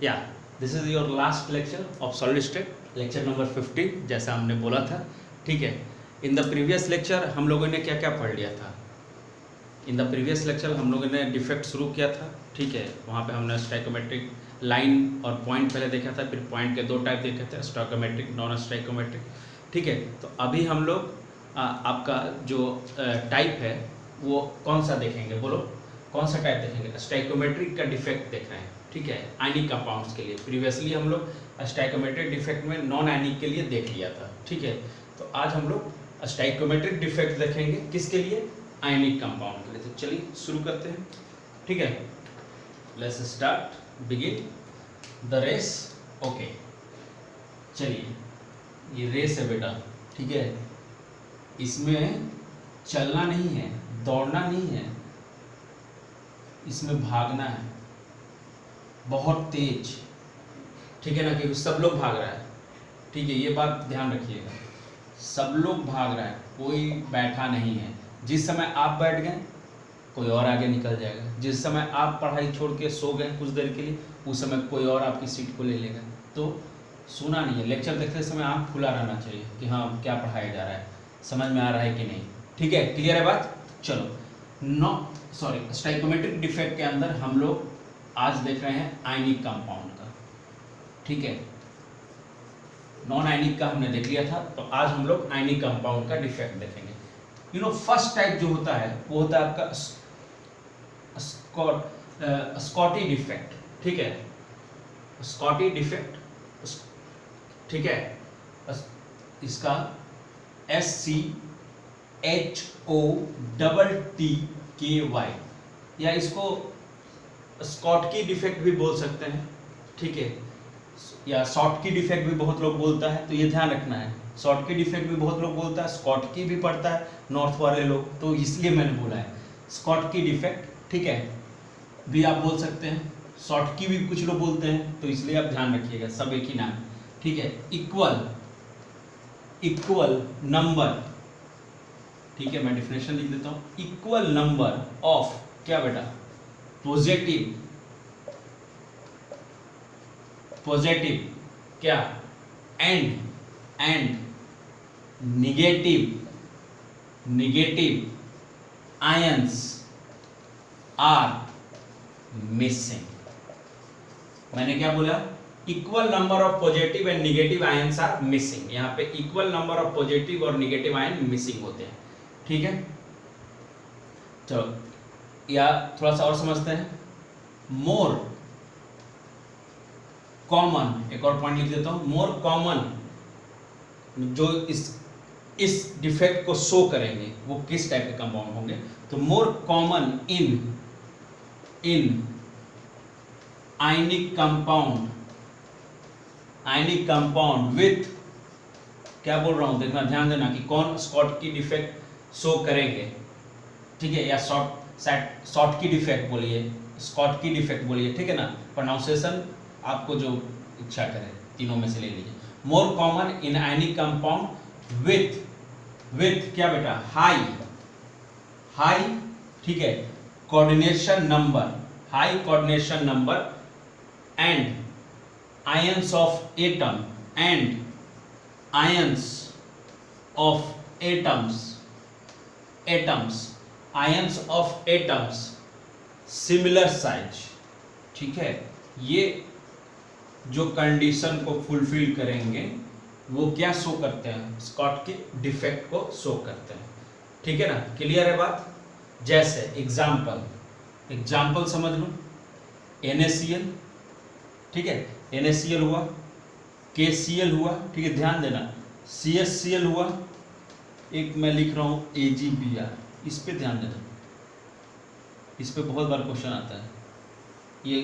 या this is your last lecture of solid state, lecture number 15 जैसा हमने बोला था। ठीक है, इन द प्रीवियस लेक्चर हम लोगों ने क्या क्या पढ़ लिया था। इन द प्रीवियस लेक्चर हम लोगों ने डिफेक्ट शुरू किया था। ठीक है, वहाँ पे हमने स्टाइकोमेट्रिक लाइन और पॉइंट पहले देखा था, फिर पॉइंट के 2 टाइप देखे थे, स्टाइकोमेट्रिक, नॉन स्टाइकोमेट्रिक। ठीक है, तो अभी हम लोग आपका जो टाइप है वो कौन सा देखेंगे, बोलो कौन सा टाइप देखेंगे। स्टाइकोमेट्रिक का डिफेक्ट देख रहे हैं। ठीक है, आयनिक कंपाउंड्स के लिए प्रीवियसली हम लोग स्टाइकोमेट्रिक डिफेक्ट में नॉन आयनिक के लिए देख लिया था। ठीक है, तो आज हम लोग स्टाइकोमेट्रिक डिफेक्ट देखेंगे किसके लिए, आयनिक कंपाउंड के लिए। तो चलिए शुरू करते हैं। ठीक है, let's start, begin the race. Okay, चलिए ये रेस है बेटा। ठीक है, इसमें चलना नहीं है, दौड़ना नहीं है, इसमें भागना है बहुत तेज। ठीक है ना, क्योंकि सब लोग भाग रहा है। ठीक है, ये बात ध्यान रखिएगा, सब लोग भाग रहा है, कोई बैठा नहीं है। जिस समय आप बैठ गए कोई और आगे निकल जाएगा, जिस समय आप पढ़ाई छोड़ के सो गए कुछ देर के लिए उस समय कोई और आपकी सीट को ले लेगा। तो सुना नहीं है, लेक्चर देखते समय आँख खुला रहना चाहिए कि हाँ क्या पढ़ाया जा रहा है, समझ में आ रहा है कि नहीं। ठीक है, क्लियर है बात। चलो स्टाइकोमेट्रिक डिफेक्ट के अंदर हम लोग आज देख रहे हैं आयनिक कंपाउंड का। ठीक है, नॉन आयनिक का हमने देख लिया था, तो आज हम लोग आयनिक कंपाउंड का डिफेक्ट देखेंगे। फर्स्ट टाइप जो होता है वो होता है आपका स्कॉटी डिफेक्ट। ठीक है, स्कॉटी डिफेक्ट। ठीक है, इसका SCHOTTKY या इसको स्कॉटकी डिफेक्ट भी बोल सकते हैं। ठीक है, या शॉर्टकी डिफेक्ट भी बहुत लोग बोलता है, तो ये ध्यान रखना है। शॉर्टकी डिफेक्ट भी बहुत लोग बोलता है, स्कॉटकी भी पढ़ता है नॉर्थ वाले लोग, तो इसलिए मैंने बोला है स्कॉटकी डिफेक्ट। ठीक है, भी आप बोल सकते हैं, शॉर्टकी भी कुछ लोग बोलते हैं, तो इसलिए आप ध्यान रखिएगा, सब एक ही नाम। ठीक है, इक्वल नंबर। ठीक है, मैं डिफिनेशन लिख देता हूँ। इक्वल नंबर ऑफ क्या बेटा, पॉजिटिव क्या, and negative ions are missing. मैंने क्या बोला, equal number of positive and negative ions are missing. यहाँ पे इक्वल नंबर ऑफ पॉजिटिव और निगेटिव आयन मिसिंग होते हैं। ठीक है, चलो या थोड़ा सा और समझते हैं। मोर कॉमन, एक और पॉइंट लिख देता हूं, मोर कॉमन जो इस डिफेक्ट को शो करेंगे वो किस टाइप के कंपाउंड होंगे। तो more common in ionic compound with, क्या बोल रहा हूं देखना, ध्यान देना कि कौन स्कॉटकी डिफेक्ट शो करेंगे। ठीक है, या शॉर्टकी डिफेक्ट बोलिए, स्कॉटकी डिफेक्ट बोलिए। ठीक है ना, प्रोनाउंसिएशन आपको जो इच्छा करे तीनों में से ले लीजिए। More common in ionic compound with क्या बेटा, हाई। ठीक है, coordination number and ions of atoms similar size. ठीक है, ये जो कंडीशन को फुलफिल करेंगे वो क्या शो करते हैं, स्कॉटकी डिफेक्ट को शो करते हैं। ठीक है ना, क्लियर है बात। जैसे एग्जाम्पल समझ लो, NaCl। ठीक है, NaCl हुआ, KCl हुआ। ठीक है, ध्यान देना, CHCl हुआ, एक मैं लिख रहा हूँ AgBr, इस पे ध्यान देना, इस पे बहुत बार क्वेश्चन आता है, ये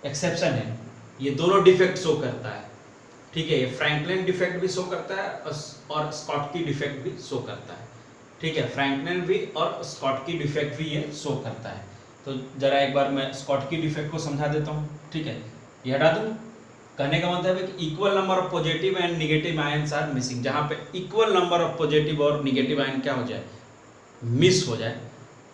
एक्सेप्शन है। ये दोनों डिफेक्ट शो करता है। ठीक है, ये फ्रैंकलिन डिफेक्ट भी शो करता है और स्कॉटकी डिफेक्ट भी शो करता है। ठीक है, फ्रैंकलिन भी और स्कॉटकी डिफेक्ट भी ये शो करता है। तो जरा एक बार मैं स्कॉटकी डिफेक्ट को समझा देता हूँ। ठीक है, ये हटा दूँ। कहने का मतलब है कि equal number of positive and negative ions are missing. जहाँ पे इक्वल नंबर ऑफ पॉजिटिव और निगेटिव आयन क्या हो जाए, मिस हो जाए,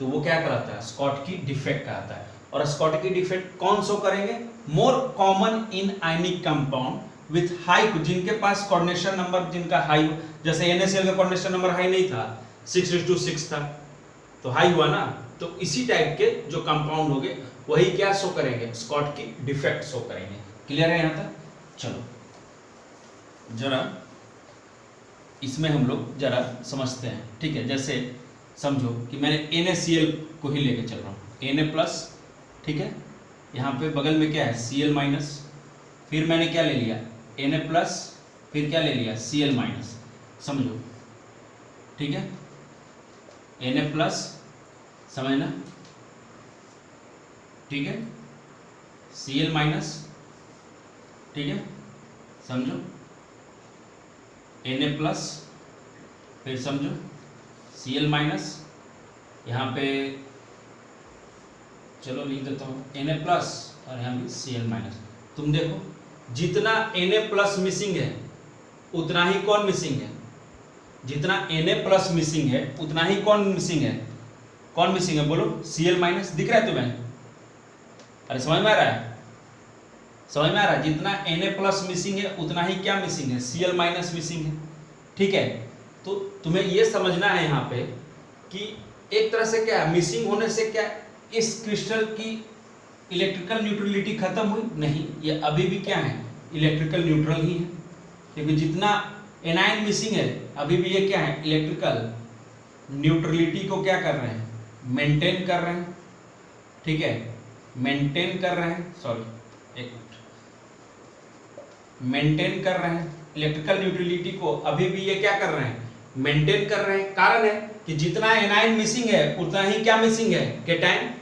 तो वो क्या कहलाता है, स्कॉटकी डिफेक्ट कहलाता है। और स्कॉटकी डिफेक्ट कौन शो करेंगे? More common in ionic compound with high, जिनके पास कोऑर्डिनेशन नंबर जिनका हाई, जैसे NaCl का कोऑर्डिनेशन नंबर हाई नहीं था, 6:6 था, तो हाई हुआ ना। तो इसी टाइप के जो कंपाउंड हो गए वही क्या शो करेंगे? स्कॉटकी डिफेक्ट शो करेंगे। क्लियर है यहाँ तक? चलो जरा इसमें हम लोग जरा समझते हैं, ठीक है। जैसे समझो कि मैंने NaCl को ही लेके चल रहा हूँ, Na+, ठीक है। यहाँ पे बगल में क्या है? Cl-, फिर मैंने क्या ले लिया? Na+, फिर क्या ले लिया? Cl-, समझो, ठीक है। Na+, समझना, ठीक है। Cl-, ठीक है, समझो। Na+, फिर समझो Cl-, यहाँ पे चलो लिख देता हूँ Na+ और यहाँ भी Cl-। तुम देखो जितना Na+ मिसिंग है उतना ही कौन मिसिंग है? जितना Na+ मिसिंग है उतना ही कौन मिसिंग है? कौन मिसिंग है बोलो? Cl-। दिख रहा है तुम्हें? अरे समझ में आ रहा है? समझ में आ रहा है? जितना Na+ मिसिंग है उतना ही क्या मिसिंग है? Cl- मिसिंग है, ठीक है। तो तुम्हें ये समझना है यहाँ पे कि एक तरह से क्या मिसिंग होने से क्या इस क्रिस्टल की इलेक्ट्रिकल न्यूट्रलिटी खत्म हुई? नहीं, ये अभी भी क्या है? इलेक्ट्रिकल न्यूट्रल ही है, क्योंकि जितना एनायन मिसिंग है अभी भी ये क्या है? इलेक्ट्रिकल न्यूट्रलिटी को क्या कर रहे हैं? मेंटेन कर रहे हैं, ठीक है, मेंटेन कर रहे हैं, सॉरी एक मिनट, मेंटेन कर रहे हैं इलेक्ट्रिकल न्यूट्रलिटी को, अभी भी ये क्या कर रहे हैं? मेंटेन कर रहे हैं। कारण है कि जितना एनायन मिसिंग है उतना ही क्या मिसिंग है? केटायन,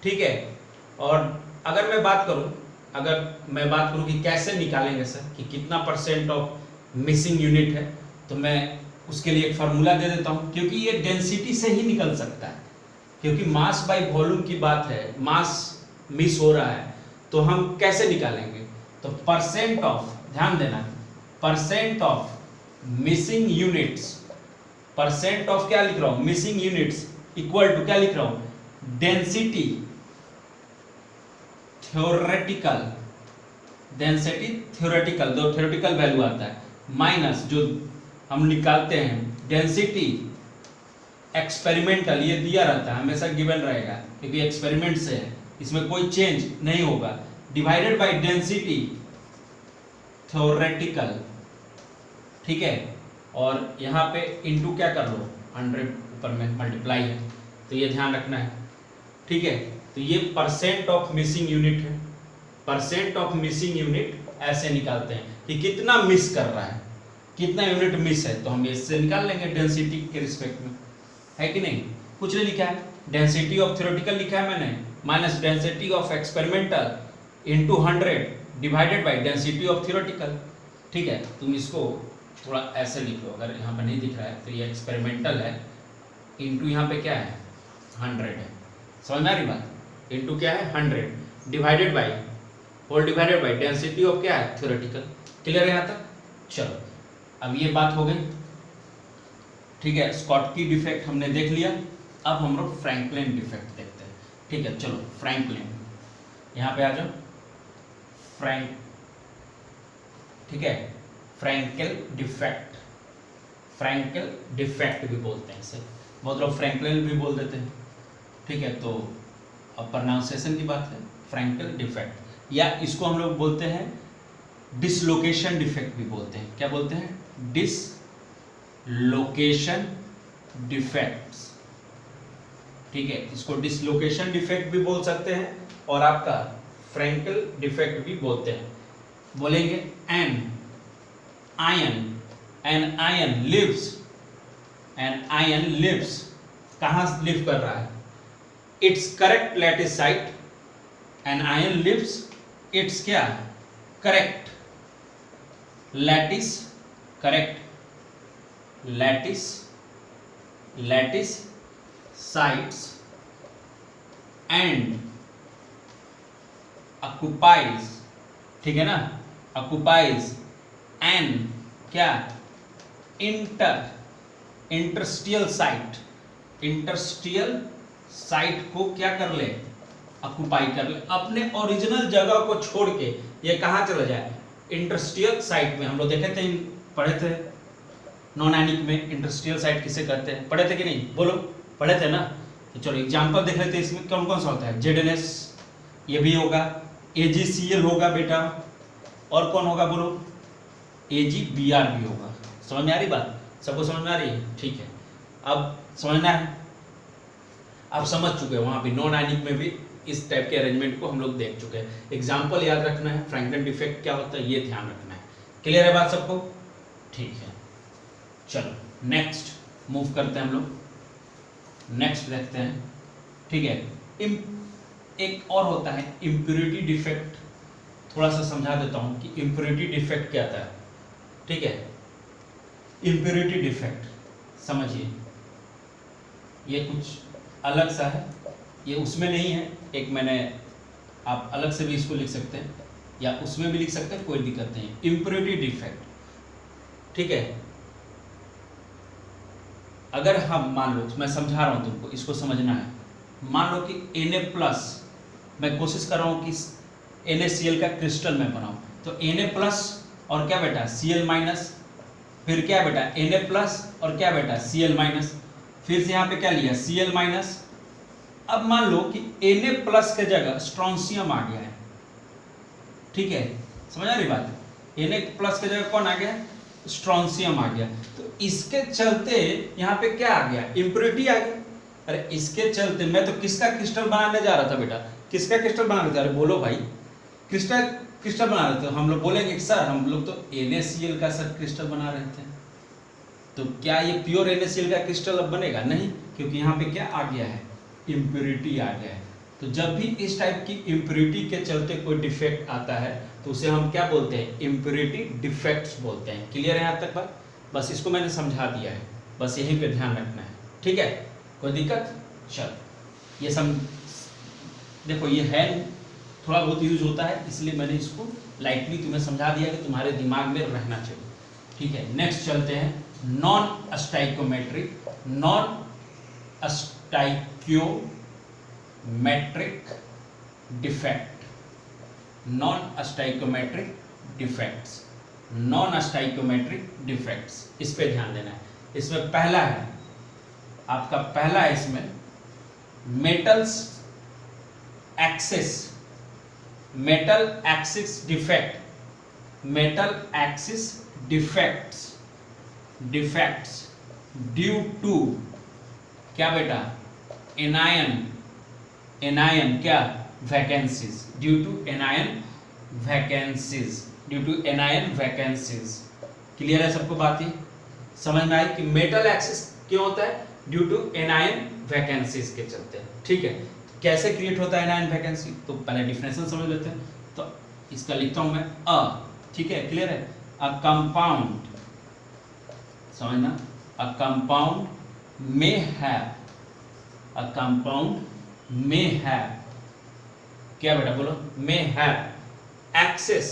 ठीक है। और अगर मैं बात करूं कि कैसे निकालेंगे सर कि कितना % ऑफ मिसिंग यूनिट है, तो मैं उसके लिए एक फार्मूला दे देता हूं, क्योंकि ये डेंसिटी से ही निकल सकता है, क्योंकि मास बाय वॉल्यूम की बात है, मास मिस हो रहा है, तो हम कैसे निकालेंगे? तो % ऑफ, ध्यान देना, % ऑफ मिसिंग यूनिट्स, % ऑफ क्या लिख रहा हूं? मिसिंग यूनिट्स इक्वल टू क्या लिख रहा हूं? डेंसिटी थ्योरेटिकल, डेंसिटी थ्योरेटिकल, दो थ्योरेटिकल वैल्यू आता है, माइनस जो हम निकालते हैं डेंसिटी एक्सपेरिमेंटल, ये दिया रहता है, हमेशा गिवन रहेगा क्योंकि एक्सपेरिमेंट से है, इसमें कोई चेंज नहीं होगा, डिवाइडेड बाय डेंसिटी थ्योरेटिकल, ठीक है। और यहाँ पे इनटू क्या कर लो? 100 ऊपर में मल्टीप्लाई है, तो ये ध्यान रखना है, ठीक है। तो ये % ऑफ मिसिंग यूनिट है, % ऑफ मिसिंग यूनिट ऐसे निकालते हैं कि कितना मिस कर रहा है, कितना यूनिट मिस है, तो हम इससे निकाल लेंगे डेंसिटी के रिस्पेक्ट में, है कि नहीं? कुछ नहीं लिखा है, डेंसिटी ऑफ थ्योरेटिकल लिखा है मैंने, minus density of experimental into 100 divided by density of theoretical, ठीक है। तुम इसको थोड़ा ऐसे लिख लो, अगर यहाँ पर नहीं दिख रहा है तो ये एक्सपेरिमेंटल है, इनटू यहाँ पे क्या है? 100 है, समझ में आ रही बात? इनटू क्या है? 100 divided by, whole divided by density of क्या है? थ्योरेटिकल। क्लियर है यहाँ तक? चलो अब ये बात हो गई, ठीक है। स्कॉटकी डिफेक्ट हमने देख लिया, अब हम लोग फ्रैंकलिन डिफेक्ट देखते हैं, ठीक है। चलो फ्रैंकलिन, यहाँ पे आ जाओ, ठीक है, फ्रैंकल डिफेक्ट, फ्रैंकल डिफेक्ट भी बोलते हैं इसे, बहुत लोग फ्रैंकलिन भी बोल देते हैं, ठीक है। तो अब प्रोनाउंसिएशन की बात है, फ्रैंकल डिफेक्ट, या इसको हम लोग बोलते हैं डिसलोकेशन डिफेक्ट भी बोलते हैं। क्या बोलते हैं? डिसलोकेशन डिफेक्ट्स, ठीक है। इसको डिसलोकेशन डिफेक्ट भी बोल सकते हैं और आपका फ्रैंकल डिफेक्ट भी बोलते हैं। बोलेंगे एन आयन लिव्स, कहाँ लिव कर रहा है? It's correct lattice site, an ion lives it's क्या? Correct lattice, correct lattice sites and occupies, ठीक है ना, ऑक्युपाइज एन क्या? इंटरस्टियल साइट को क्या कर ले? ऑक्युपाई कर ले, अपने ओरिजिनल जगह को छोड़ के ये कहाँ चला जाए, इंडस्ट्रियल साइट में। हम लोग देखे थे, पढ़े थे नॉन एनिक में इंडस्ट्रियल साइट किसे कहते हैं, पढ़े थे कि नहीं, बोलो पढ़े थे ना। तो चलो एग्जांपल देख लेते हैं, इसमें कौन कौन सा होता है, ZNS ये भी होगा, AgCl होगा बेटा, और कौन होगा बोलो, AgBr भी होगा। समझ में आ रही बात, सबको समझ में आ रही है, ठीक है। अब समझना है, आप समझ चुके हैं, वहाँ पे नॉन एनिक में भी इस टाइप के अरेंजमेंट को हम लोग देख चुके हैं। एग्जाम्पल याद रखना है, फ्रैंकलिन डिफेक्ट क्या होता है ये ध्यान रखना है। क्लियर है बात सबको, ठीक है। चलो नेक्स्ट मूव करते हैं हम लोग, नेक्स्ट देखते हैं, ठीक है। एक और होता है इम्प्योरिटी डिफेक्ट, थोड़ा सा समझा देता हूँ कि इम्प्योरिटी डिफेक्ट क्या था, ठीक है। इम्प्योरिटी डिफेक्ट समझिए, ये कुछ अलग सा है, ये उसमें नहीं है, एक मैंने, आप अलग से भी इसको लिख सकते हैं या उसमें भी लिख सकते हैं, कोई दिक्कत नहीं। इम्प्योरिटी डिफेक्ट, ठीक है। अगर हम मान लो, मैं समझा रहा हूं तुमको, इसको समझना है। मान लो कि Na+, मैं कोशिश कर रहा हूं कि NaCl का क्रिस्टल मैं बनाऊं, तो Na+ और क्या बेटा Cl-, फिर क्या बेटा Na+ और क्या बेटा Cl-, फिर से यहाँ पे क्या लिया Cl-। अब मान लो कि Na+ के जगह स्ट्रोंशियम आ गया है, ठीक है, समझ आ रही बात। Na+ के जगह कौन आ गया, स्ट्रोंशियम आ गया, तो इसके चलते यहाँ पे क्या आ गया, इम्प्योरिटी आ गई। अरे इसके चलते मैं तो किसका क्रिस्टल बनाने जा रहा था बेटा, किसका क्रिस्टल बना रहे थे, अरे बोलो भाई, क्रिस्टल बना रहे थे। हम लोग बोलेंगे कि सर हम लोग तो NaCl का सर क्रिस्टल बना रहे थे, तो क्या ये प्योर NaCl का क्रिस्टल अब बनेगा, नहीं, क्योंकि यहाँ पे क्या आ गया है, इम्प्योरिटी आ गया है। तो जब भी इस टाइप की इम्प्योरिटी के चलते कोई डिफेक्ट आता है तो उसे हम क्या बोलते हैं, इम्प्योरिटी डिफेक्ट्स बोलते हैं। क्लियर है यहाँ तक बात, बस इसको मैंने समझा दिया है, बस यहीं पे ध्यान रखना है, ठीक है, कोई दिक्कत। चलो ये देखो, ये है थोड़ा बहुत यूज होता है, इसलिए मैंने इसको लाइटली तुम्हें समझा दिया कि तुम्हारे दिमाग में रहना चाहिए, ठीक है। नेक्स्ट चलते हैं, non stoichiometric defect, non stoichiometric defects, इस पे ध्यान देना है। इसमें पहला है आपका, पहला है इसमें metal excess defects due to क्या बेटा, एनायन क्या, vacancies, due to anion vacancies. Clear है सबको बात, ही समझ में आई कि मेटल एक्सिस क्यों होता है, ड्यू टू एनायन वैकेंसीज के चलते, ठीक है। कैसे क्रिएट होता है एनायन वैकेंसी, तो पहले डिफिनेशन समझ लेते हैं। तो इसका लिखता हूं मैं ठीक है, क्लियर है। अ कंपाउंड, समझना, अ कंपाउंड may have क्या बेटा बोलो, may have access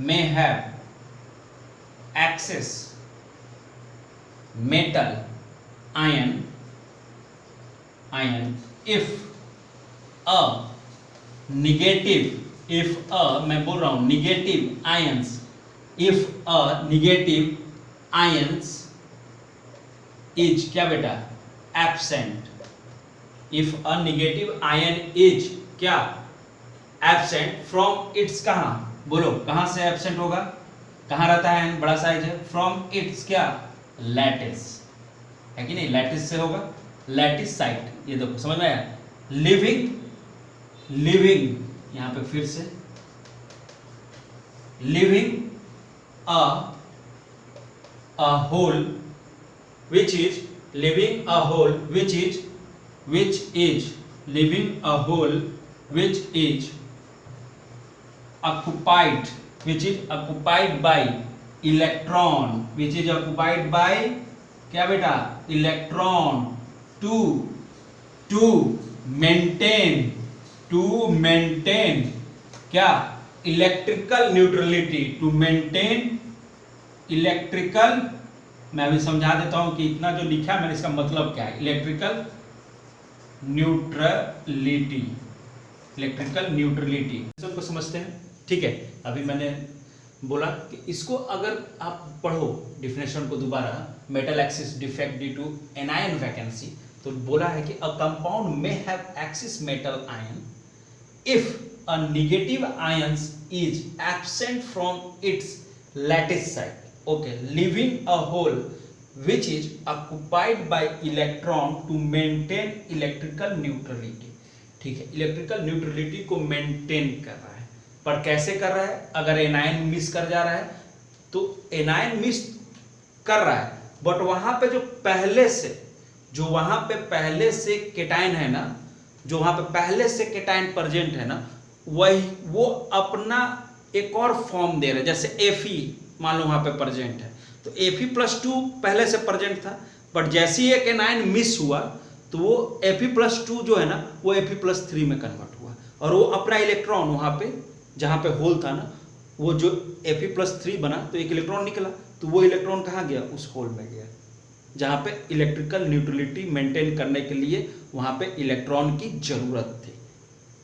metal ion if a मैं बोल रहा हूं negative ions, if a negative ions is क्या बेटा absent, if a negative ion is क्या absent from its, कहां बोलो, कहां से absent होगा, कहां रहता है, बड़ा साइज है, from its क्या लैटिस, है कि नहीं, लैटिस से होगा, लैटिस साइट। ये देखो समझ में आया, लिविंग यहां पे फिर से living a whole which is living a whole which is living a whole which is occupied by electron, which is occupied by क्या बेटा, इलेक्ट्रॉन to maintain क्या, electrical neutrality, to maintain electrical, मैं अभी समझा देता हूं कि इतना जो लिखा है मैंने, इसका मतलब क्या है, इलेक्ट्रिकल न्यूट्रलिटी, इलेक्ट्रिकल न्यूट्रलिटी को समझते हैं। ठीक है, अभी मैंने बोला कि इसको अगर आप पढ़ो डिफिनेशन को दोबारा, metal excess defect due to anion vacancy, तो बोला है कि a compound may have excess metal ion if a negative ions is absent from its lattice site, okay, leaving a hole which is occupied by electron to maintain electrical neutrality। ठीक है, electrical neutrality को maintain कर रहा है, पर कैसे कर रहा है? अगर एनायन मिस कर जा रहा है तो एनायन मिस कर रहा है, बट वहां पे जो पहले से केटायन है ना, जो वहां पे पहले से केटायन प्रेजेंट है ना, वही वो अपना एक और फॉर्म दे रहा है। जैसे Fe मान लो वहां पे प्रेजेंट है, तो Fe+2 पहले से प्रेजेंट था, बट जैसे ही एक एनायन मिस हुआ तो वो Fe+2 जो है ना वो Fe+3 में कन्वर्ट हुआ, और वो अपना इलेक्ट्रॉन वहां पे जहां पे होल था ना, वो जो Fe+3 बना तो एक इलेक्ट्रॉन निकला, तो वो इलेक्ट्रॉन कहाँ गया? उस होल में गया, जहां पे इलेक्ट्रिकल न्यूट्रलिटी मेंटेन करने के लिए वहां पे इलेक्ट्रॉन की जरूरत थी।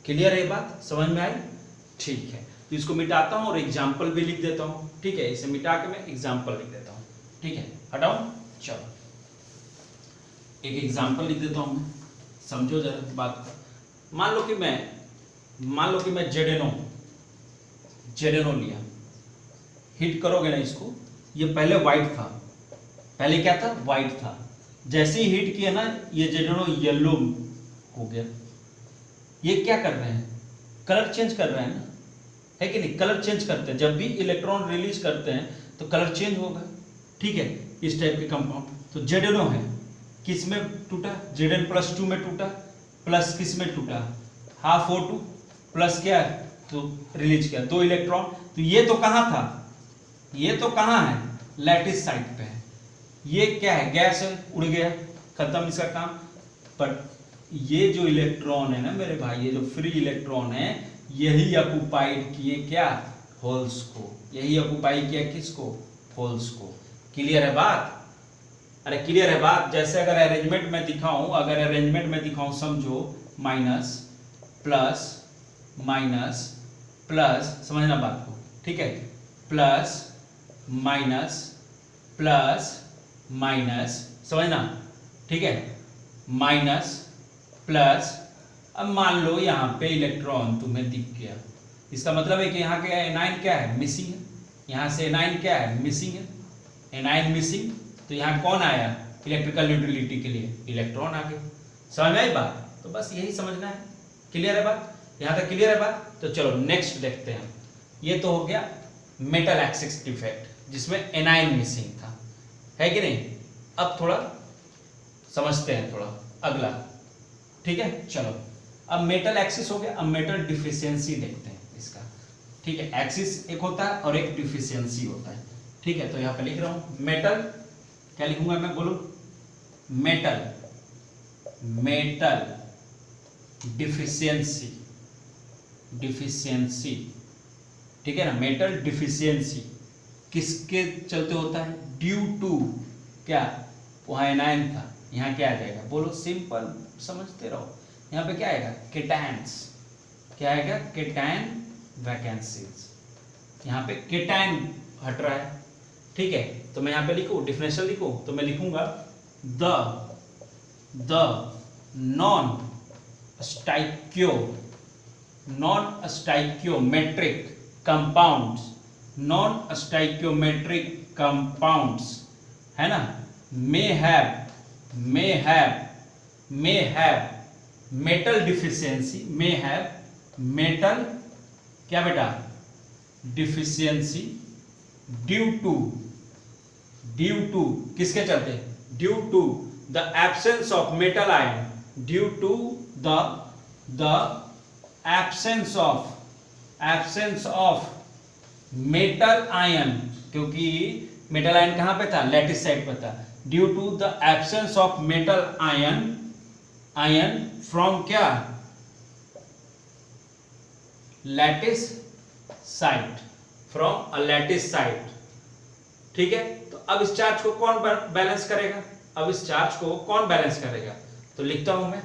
क्लियर है बात? समझ में आई? ठीक है, तो इसको मिटाता हूं और एग्जाम्पल भी लिख देता हूं। ठीक है, इसे मिटा के मैं एग्जाम्पल लिख देता हूं। ठीक है, हटाओ, चलो एक एग्जाम्पल लिख देता हूं, समझो जरा बात को। मान लो कि मैं जेडेनो लिया, हिट करोगे ना इसको, ये पहले व्हाइट था, पहले क्या था? व्हाइट था। जैसे ही हिट किया ना ये जेडेनो येलो हो गया। ये क्या कर रहे हैं? कलर चेंज कर रहे हैं ना, है कि नहीं? कलर चेंज करते हैं, जब भी इलेक्ट्रॉन रिलीज करते हैं तो कलर चेंज होगा। ठीक है, इस टाइप के कंपाउंड, तो जेडेनो है, किस में टूटा? Zn+2 में टूटा, प्लस किस में टूटा? हाफ O2 प्लस क्या है? तो रिलीज किया 2 इलेक्ट्रॉन। तो ये तो कहां था? ये तो कहां है? लैटिस साइड पे है। ये क्या है? गैस है, उड़ गया, खत्म इसका काम। पर ये जो इलेक्ट्रॉन है ना मेरे भाई, ये जो फ्री इलेक्ट्रॉन है, यही ऑक्युपाइड किए क्या? होल्स को। यही ऑक्युपाई किया किसको? होल्स को। क्लियर है बात? अरे क्लियर है बात? जैसे अगर अरेंजमेंट में दिखाऊं, समझो, माइनस प्लस माइनस प्लस, समझना बात को, ठीक है, प्लस माइनस प्लस माइनस, समझना, ठीक है, माइनस प्लस। अब मान लो यहाँ पे इलेक्ट्रॉन तुम्हें दिख गया, इसका मतलब है कि यहाँ के एनायन क्या है? मिसिंग है। यहाँ से एनायन क्या है? मिसिंग है। एनायन मिसिंग, तो यहाँ कौन आया? इलेक्ट्रिकल न्यूट्रलिटी के लिए इलेक्ट्रॉन आ गए। समझ में आई बात? तो बस यही समझना है। क्लियर है बात? यहाँ तक क्लियर है बात? तो चलो नेक्स्ट देखते हैं। ये तो हो गया मेटल एक्सिस डिफेक्ट, जिसमें एनायन मिसिंग था, है कि नहीं? अब थोड़ा समझते हैं, थोड़ा अगला। ठीक है, चलो अब मेटल एक्सिस हो गया, अब मेटल डिफिशियंसी देखते हैं इसका। ठीक है, एक्सिस एक होता है और एक डिफिशियंसी होता है। ठीक है, तो यहाँ पे लिख रहा हूं मेटल, क्या लिखूंगा मैं? बोलो, मेटल डिफिशियंसी, ठीक है ना? मेटल डिफिशियंसी किसके चलते होता है? ड्यू टू क्या? वहां एनायन था, यहाँ क्या आ जाएगा? बोलो, सिंपल समझते रहो। यहाँ पे क्या आएगा? केटायंस। क्या आएगा? Cation vacancies. यहाँ पे केटायन हट रहा है। ठीक है, तो मैं यहाँ पे लिखूं, डिफिनेशन लिखूं, तो मैं लिखूंगा द नॉन स्टाइक्योमेट्रिक कंपाउंड्स, है ना, may have metal deficiency, क्या बेटा? डिफिशियंसी ड्यू टू किसके चलते? Due to the absence of metal ion, due to the absence of metal ion, क्योंकि मेटल आयन कहां पे था? लैटिस साइड पे था। Due to the absence of metal ion from क्या? Lattice side, from a lattice side. ठीक है, तो अब इस चार्ज को कौन बैलेंस करेगा? तो लिखता हूं मैं,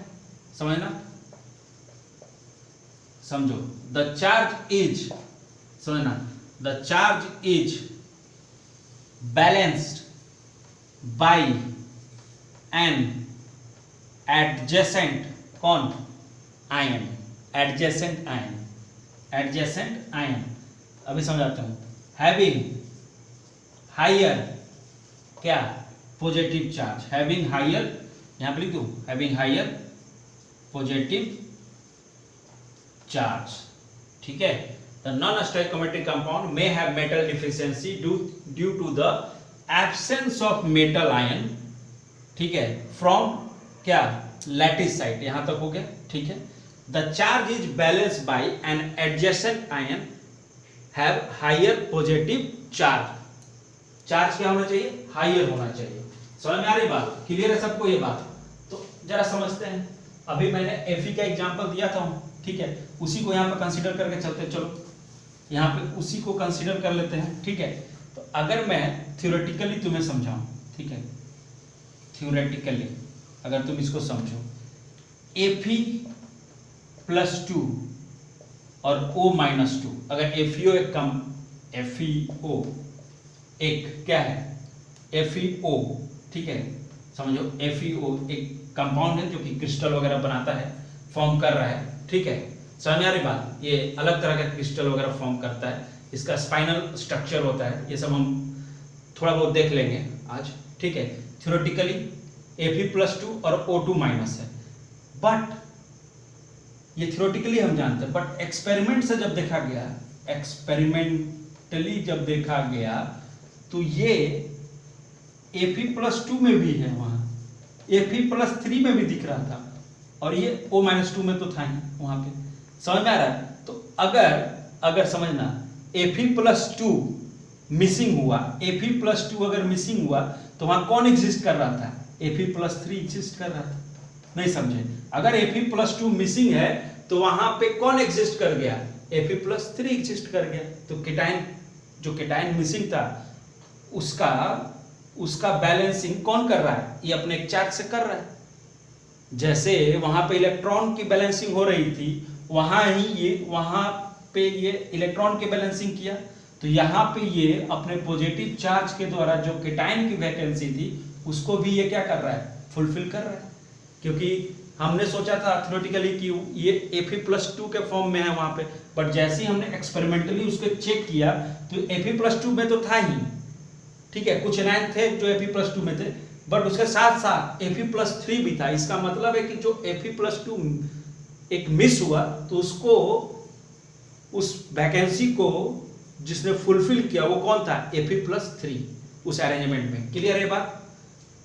समझो, द चार्ज इज, समझना, the charge is balanced by an adjacent, कौन, ion, adjacent ion, adjacent ion, अभी समझाता हूं, हैविंग हायर, क्या, पॉजिटिव चार्ज, हैविंग हायर, यहां पर लिख दूं, हैविंग हायर पॉजिटिव चार्ज, ठीक है। The non stoichiometric compound may have metal deficiency due to the absence of metal ion, ठीक है, फ्रॉम क्या, लैटिस साइट, यहां तक हो गया, ठीक है। The charge is balanced by an adjacent ion have higher positive charge, charge क्या होना चाहिए, हायर होना चाहिए। समझ में आ रही बात, क्लियर है सबको ये बात? तो जरा समझते हैं। अभी मैंने Fe का एग्जांपल दिया था, ठीक है, उसी को यहाँ पे कंसीडर करके चलते हैं। चलो यहाँ पे उसी को कंसीडर कर लेते हैं, ठीक है। तो अगर मैं थ्योरेटिकली तुम्हें समझाऊं, ठीक है, थ्योरेटिकली अगर तुम इसको समझो, Fe+2 और O-2, अगर FeO एक कम, FeO एक क्या है, FeO, ठीक है, समझो FeO एक कंपाउंड है जो कि क्रिस्टल वगैरह बनाता है, फॉर्म कर रहा है, ठीक है। समझ आ रही बात, ये अलग तरह का क्रिस्टल वगैरह फॉर्म करता है, इसका स्पाइनल स्ट्रक्चर होता है, ये सब हम थोड़ा बहुत देख लेंगे आज, ठीक है। थ्योरेटिकली Fe+2 और O2- है, बट ये थ्योरेटिकली हम जानते हैं, बट एक्सपेरिमेंट से जब देखा गया, एक्सपेरिमेंटली जब देखा गया तो ये Fe+2 में भी है, वहां Fe+3 में भी दिख रहा था, और ये O-2 में तो था ही वहां पे। समझ में आ रहा है? तो अगर समझना, Fe+2 मिसिंग हुआ, Fe+2 अगर मिसिंग हुआ तो वहां कौन एग्जिस्ट कर रहा था, Fe+3 एग्जिस्ट कर रहा था। नहीं समझे? अगर Fe+2 मिसिंग है तो वहां पे कौन एग्जिस्ट कर गया, Fe+3 एग्जिस्ट कर गया। तो केटाइन, जो केटाइन मिसिंग था उसका बैलेंसिंग कौन कर रहा है, ये अपने एक चार्ज से कर रहा है। जैसे वहां पे इलेक्ट्रॉन की बैलेंसिंग हो रही थी, वहां पे ये इलेक्ट्रॉन की बैलेंसिंग किया, तो यहाँ पे ये अपने पॉजिटिव चार्ज के द्वारा जो केटाइन की वैकेंसी थी उसको भी ये क्या कर रहा है, फुलफिल कर रहा है। क्योंकि हमने सोचा था थ्योरेटिकली कि ये Fe+2 के फॉर्म में है वहां पे, बट जैसे ही हमने एक्सपेरिमेंटली उसको चेक किया तो Fe+2 में तो था ही, ठीक है, कुछ एनायन थे जो Fe+2 में थे, बट उसके साथ साथ Fe+3 भी था। इसका मतलब है कि जो Fe+2 एक मिस हुआ तो उसको, उस वैकेंसी को जिसने फुलफिल किया वो कौन था, Fe+3 उस अरेंजमेंट में। क्लियर है बात?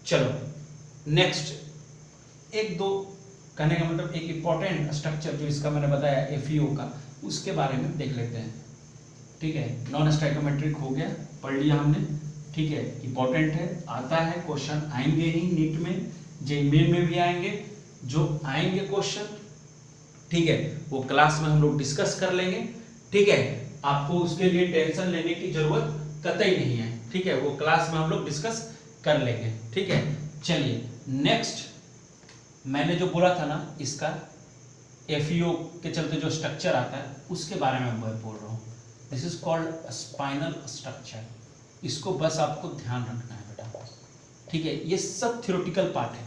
चलो नेक्स्ट, एक दो कहने का मतलब एक इंपॉर्टेंट स्ट्रक्चर जो इसका मैंने बताया FeO का, उसके बारे में देख लेते हैं, ठीक है। नॉन स्टोइकोमेट्रिक हो गया, पढ़ लिया हमने, ठीक है, इंपॉर्टेंट है, आता है, क्वेश्चन आएंगे ही नीट में, जेईई में भी आएंगे, जो आएंगे क्वेश्चन, ठीक है, वो क्लास में हम लोग डिस्कस कर लेंगे, ठीक है। आपको उसके लिए टेंशन लेने की जरूरत कतई नहीं है, ठीक है, वो क्लास में हम लोग डिस्कस कर लेंगे, ठीक है। चलिए नेक्स्ट, मैंने जो बोला था ना, इसका FeO के चलते जो स्ट्रक्चर आता है उसके बारे में मैं बोल रहा हूँ। This is called spinal structure, इसको बस आपको ध्यान रखना है बेटा, ठीक है। ये सब थ्योरेटिकल पार्ट है,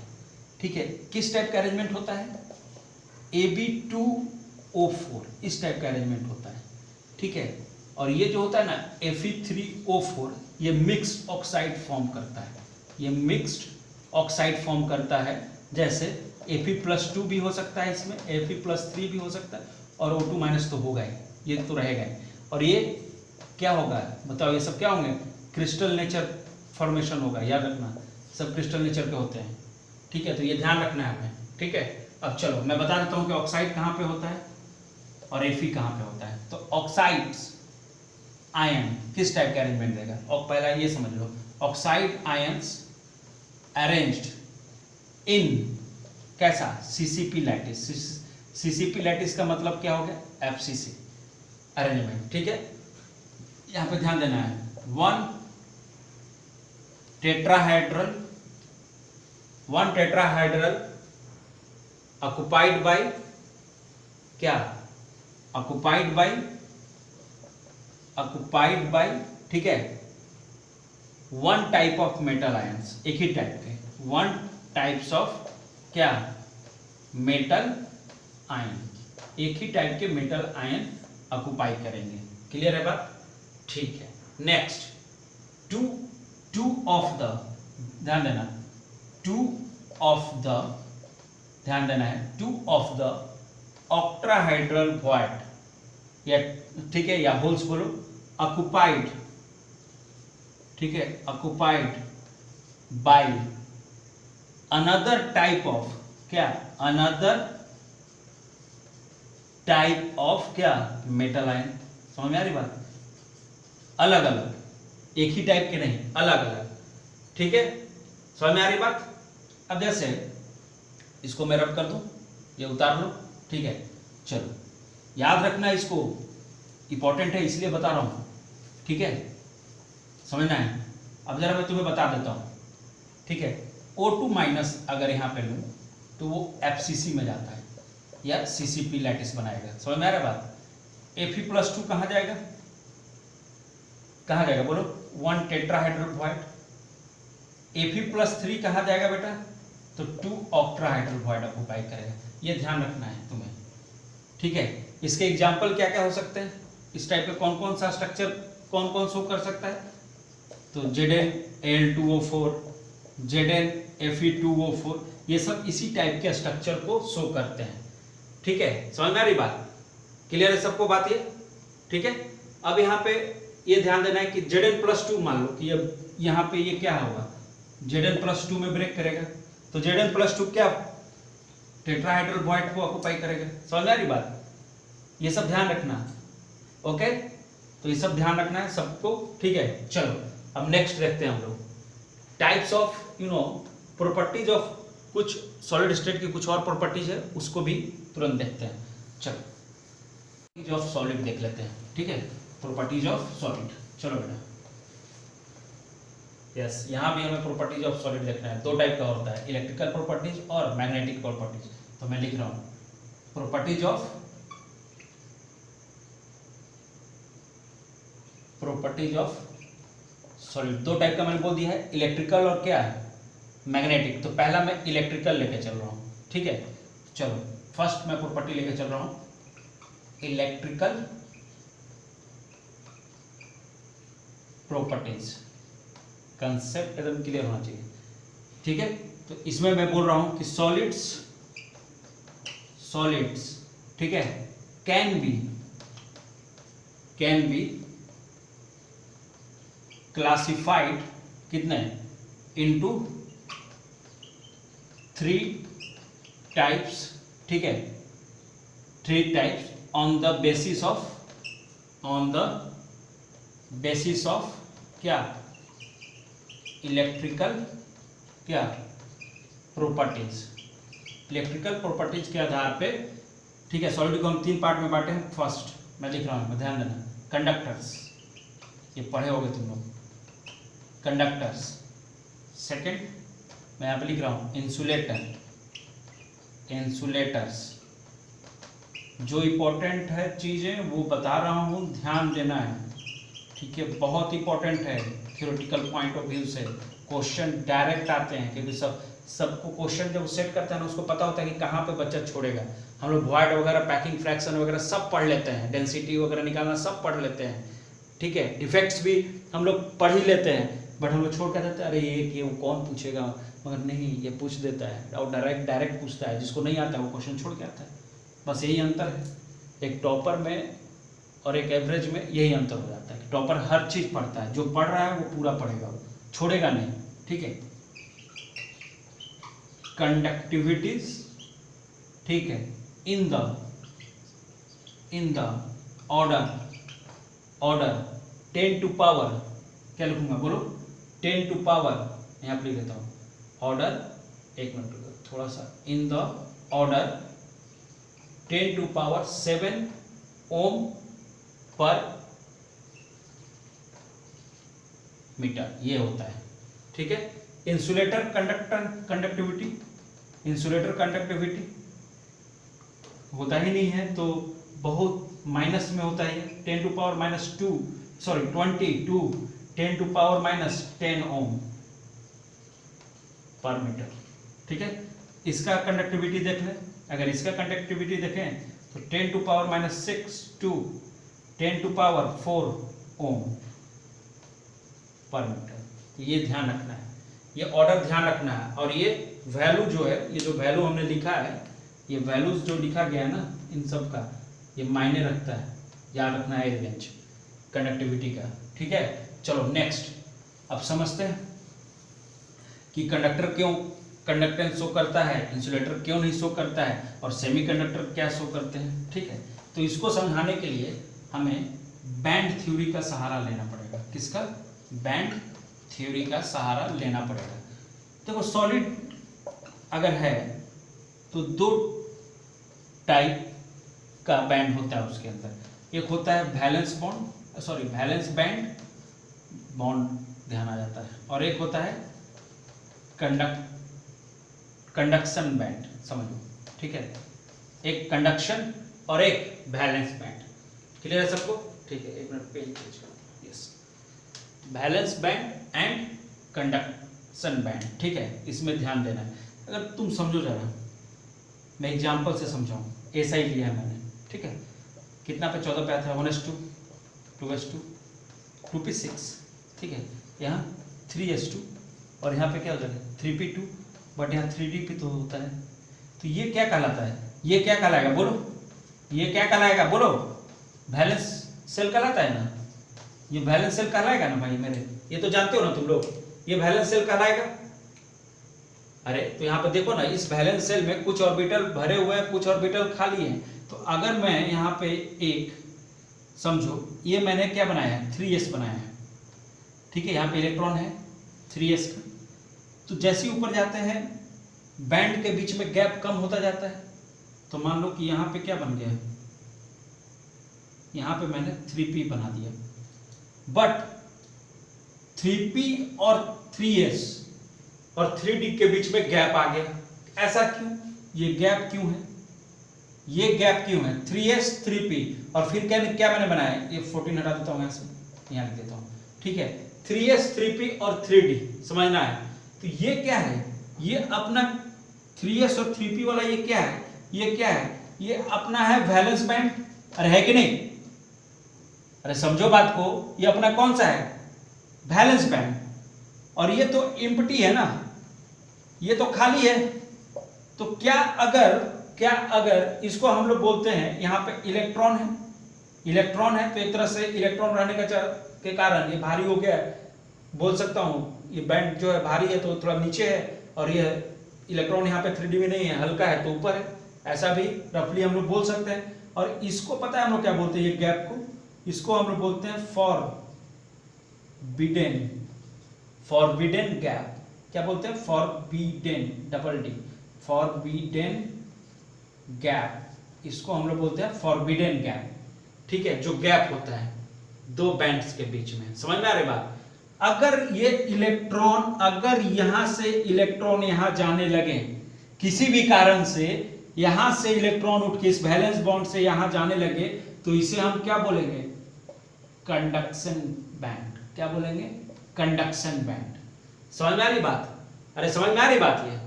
ठीक है। किस टाइप का अरेंजमेंट होता है, Ab2O4 इस टाइप का अरेंजमेंट होता है, ठीक है। और ये जो होता है ना Fe3O4, ये मिक्स्ड ऑक्साइड फॉर्म करता है, ये मिक्स्ड ऑक्साइड फॉर्म करता है। जैसे Fe+2 भी हो सकता है इसमें, Fe+3 भी हो सकता है, और O2- तो होगा ही, ये तो रहेगा ही। और ये क्या होगा बताओ, ये सब क्या होंगे, क्रिस्टल नेचर फॉर्मेशन होगा, याद रखना, सब क्रिस्टल नेचर के होते हैं, ठीक है। तो ये ध्यान रखना है हमें, ठीक है। अब चलो मैं बता देता हूँ कि ऑक्साइड कहाँ पे होता है और Fe कहाँ पे होता है। तो ऑक्साइड्स आयन किस टाइप का अरेंजमेंट देगा, और पहला ये समझ लो, ऑक्साइड आयंस अरेंज्ड इन कैसा, CCP लैटिस। CCP लैटिस का मतलब क्या हो गया, FCC अरेंजमेंट, ठीक है। यहां पे ध्यान देना है, 1 टेट्राहेड्रल ऑक्युपाइड बाय क्या, ऑक्युपाइड बाय ठीक है one type of metal ions, एक ही टाइप के वन टाइप्स ऑफ क्या मेटल आयन, एक ही टाइप के मेटल आयन ऑक्युपाई करेंगे। क्लियर है बात? ठीक है। नेक्स्ट टू ऑफ द, ध्यान देना, ध्यान देना है, two of the octahedral void, या ठीक है, या होल्स बोलो, ऑक्युपाइड, ठीक है, occupied by another type of क्या, अनदर टाइप ऑफ क्या मेटल आयन। समझ में आ रही बात? अलग अलग, एक ही टाइप के नहीं, अलग अलग, ठीक है, समझ में आ रही बात? अब जैसे इसको मैं रब कर दूं, ये उतार लो, ठीक है, चलो याद रखना, इसको इंपॉर्टेंट है इसलिए बता रहा हूं, ठीक है, समझना है। अब जरा मैं तुम्हें बता देता हूं, ठीक है, O2 माइनस अगर यहां पे लूं तो वो FCC में जाता है या CCP लैटिस बनाएगा। समझ में आ रहा बात? Fe+2 कहां जाएगा, कहां जाएगा बोलो, 1 टेट्राहाइड्रल वॉइड। Fe+3 कहां जाएगा बेटा, तो 2 ऑक्टाहाइड्रल वॉइड ऑक्युपाई करेगा। ये ध्यान रखना है तुम्हें, ठीक है। इसके एग्जाम्पल क्या क्या हो सकते हैं, इस टाइप का कौन कौन सा स्ट्रक्चर कौन कौन शो कर सकता है, तो ZnAl2O4, ZnFe2O4, ये सब इसी टाइप के स्ट्रक्चर को शो करते हैं, ठीक है, समझ में आ रही बात? क्लियर है सबको बात ये? ठीक है। अब यहाँ पे ये ध्यान देना है कि Zn+2 मान लो कि अब यहाँ पे ये क्या होगा, Zn+2 में ब्रेक करेगा, तो Zn+2 क्या टेट्राहाइड्रल वॉइड को ऑक्युपाई करेगा। समझ में आ रही बात? ये सब ध्यान रखना, ओके, तो ये सब ध्यान रखना है सबको, ठीक है। चलो अब नेक्स्ट देखते हैं हम लोग टाइप्स ऑफ प्रॉपर्टीज ऑफ कुछ सॉलिड स्टेट की कुछ और प्रॉपर्टीज है, उसको भी तुरंत देखते हैं। चलो प्रॉपर्टीज ऑफ सॉलिड देख लेते हैं, ठीक है, प्रॉपर्टीज ऑफ सॉलिड। चलो बेटा, यस, यहाँ भी हमें प्रॉपर्टीज ऑफ सॉलिड देखना है। दो टाइप का होता है, इलेक्ट्रिकल प्रॉपर्टीज और मैग्नेटिक प्रॉपर्टीज। तो मैं लिख रहा हूँ प्रॉपर्टीज ऑफ सॉलिड। दो टाइप का मैंने बोल दिया है, इलेक्ट्रिकल और क्या है मैग्नेटिक। तो पहला मैं इलेक्ट्रिकल लेके चल रहा हूँ, ठीक है। चलो फर्स्ट मैं प्रॉपर्टी लेके चल रहा हूँ इलेक्ट्रिकल प्रॉपर्टीज। कंसेप्ट एकदम क्लियर होना चाहिए, ठीक है। तो इसमें मैं बोल रहा हूं कि सॉलिड्स ठीक है कैन बी क्लासिफाइड कितने इनटू 3 टाइप्स, ठीक है, 3 types on the basis of क्या इलेक्ट्रिकल क्या प्रॉपर्टीज, इलेक्ट्रिकल प्रॉपर्टीज के आधार पे, ठीक है। सॉलिड को हम 3 पार्ट में बांटे हैं। फर्स्ट मैं लिख रहा हूँ, ध्यान देना, कंडक्टर्स, ये पढ़े होगे तुम लोग, कंडक्टर्स। सेकंड मैं यहाँ पे लिख रहा हूँ इंसुलेटर्स। जो इंपॉर्टेंट है चीज़ें वो बता रहा हूँ, ध्यान देना है, ठीक है, बहुत इंपॉर्टेंट है। थ्योरेटिकल पॉइंट ऑफ व्यू से क्वेश्चन डायरेक्ट आते हैं, क्योंकि सबको क्वेश्चन जब सेट करते हैं ना, उसको पता होता है कि कहाँ पे बच्चा छोड़ेगा। हम लोग वॉइड वगैरह, पैकिंग फ्रैक्शन वगैरह सब पढ़ लेते हैं, डेंसिटी वगैरह निकालना सब पढ़ लेते हैं, ठीक है। डिफेक्ट्स भी हम लोग पढ़ ही लेते हैं, बट हम लोग छोड़ कर देते हैं, अरे ये वो कौन पूछेगा, मगर नहीं, ये पूछ देता है और डायरेक्ट पूछता है। जिसको नहीं आता है वो क्वेश्चन छोड़ के आता है। बस यही अंतर है एक टॉपर में और एक एवरेज में, यही अंतर हो जाता है। टॉपर हर चीज़ पढ़ता है, जो पढ़ रहा है वो पूरा पढ़ेगा, वो छोड़ेगा नहीं, ठीक है। कंडक्टिविटीज, ठीक है, in the order 10 to power, क्या लिखूंगा बोलो, 10 टू पावर, यहाँ पे लिख देता हूँ ऑर्डर, एक मिनट थोड़ा सा, in the order 10 to power 7 ohm per metre, ये होता है, ठीक है। इंसुलेटर कंडक्टिविटी होता ही नहीं है, तो बहुत माइनस में होता है 10 to power minus 2 sorry 22 10 to power minus 10 ohm per metre. ठीक है, इसका कंडक्टिविटी देख लें, अगर इसका कंडक्टिविटी देखें तो 10 to power minus 6 to 10 to power 4 ohm per metre. तो ये ध्यान रखना है, ये ऑर्डर ध्यान रखना है। और ये वैल्यू जो है, ये जो वैल्यू हमने लिखा है, ये वैल्यूज जो लिखा गया है ना इन सब का, ये मायने रखता है, याद रखना है रेंज कंडक्टिविटी का। ठीक है, चलो नेक्स्ट। अब समझते हैं कि कंडक्टर क्यों कंडक्टेंस शो करता है, इंसुलेटर क्यों नहीं शो करता है, और सेमीकंडक्टर क्या शो करते हैं। ठीक है, तो इसको समझाने के लिए हमें बैंड थ्योरी का सहारा लेना पड़ेगा। किसका? बैंड थ्योरी का सहारा लेना पड़ेगा। देखो सॉलिड अगर है तो दो टाइप का बैंड होता है उसके अंदर। एक होता है वैलेंस बैंड, बॉन्ड ध्यान आ जाता है, और एक होता है कंडक्शन बैंड, समझो। ठीक है, एक कंडक्शन और एक वैलेंस बैंड। क्लियर है सबको? ठीक है, एक मिनट पेज चेंज करो। Yes, valence band and conduction band. ठीक है, इसमें ध्यान देना है। अगर तुम समझो जरा, मैं एग्जांपल से समझाऊं। ऐसा ही लिया है मैंने। ठीक है, कितना पे 14 पे आता है 1:2 2:2 2p6। ठीक है, यहाँ 3:2 और यहाँ पे क्या हो जाएगा 3p2, बट यहाँ 3dp तो होता है। तो ये क्या कहलाता है? ये क्या कहलाएगा बोलो? ये क्या कहलाएगा बोलो? वैलेंस सेल कहलाता है ना? ये वैलेंस सेल कहलाएगा ना भाई मेरे? ये तो जानते हो ना तुम लोग, ये वैलेंस सेल कहलाएगा। अरे तो यहाँ पे देखो ना, इस वैलेंस सेल में कुछ ऑर्बिटल भरे हुए हैं, कुछ ऑर्बिटल खाली हैं। तो अगर मैं यहाँ पे एक समझो, ये मैंने क्या बनाया है 3s बनाया है। ठीक है, यहाँ पे इलेक्ट्रॉन है 3s का। तो जैसे ही ऊपर जाते हैं बैंड के बीच में गैप कम होता जाता है। तो मान लो कि यहाँ पे क्या बन गया, यहाँ पे मैंने 3p बना दिया, बट 3p और 3s और 3d के बीच में गैप आ गया। ऐसा क्यों? ये गैप क्यों है? ये गैप क्यों है? 3s 3p और फिर क्या मैंने बनाया है, ये 14 हटा देता हूं, यहाँ से यहाँ लिख देता हूं। ठीक है, 3s 3p और 3d समझना है। तो ये क्या है? ये अपना 3s और 3p वाला ये क्या है? ये क्या है? ये अपना है वैलेंस बैंड। अरे है कि नहीं? अरे समझो बात को, ये अपना कौन सा है? Valence band. और ये तो एम्प्टी है ना, ये तो खाली है। तो क्या अगर इसको हम लोग बोलते हैं, यहाँ पे इलेक्ट्रॉन है, तो एक तरह से इलेक्ट्रॉन रहने के कारण ये भारी हो गया है, बोल सकता हूँ। ये बैंड जो है भारी है तो थोड़ा नीचे है, और ये इलेक्ट्रॉन यहाँ पे 3D में नहीं है, हल्का है तो ऊपर है। ऐसा भी रफली हम लोग बोल सकते हैं। और इसको पता है हम लोग क्या बोलते हैं, ये गैप को, इसको हम लोग बोलते हैं फॉरबिडेन गैप। क्या बोलते हैं? Forbidden gap. इसको हम लोग बोलते हैं फॉरबिडेन गैप। ठीक है, जो गैप होता है दो बैंड्स के बीच में। समझ में आ रही बात? अगर ये इलेक्ट्रॉन, अगर यहां से इलेक्ट्रॉन यहां जाने लगे, किसी भी कारण से यहां से इलेक्ट्रॉन उठ के इस वैलेंस बॉन्ड से यहां जाने लगे, तो इसे हम क्या बोलेंगे? Conduction band. क्या बोलेंगे? Conduction band. समझ में आ रही बात? अरे समझ में आ रही बात? ये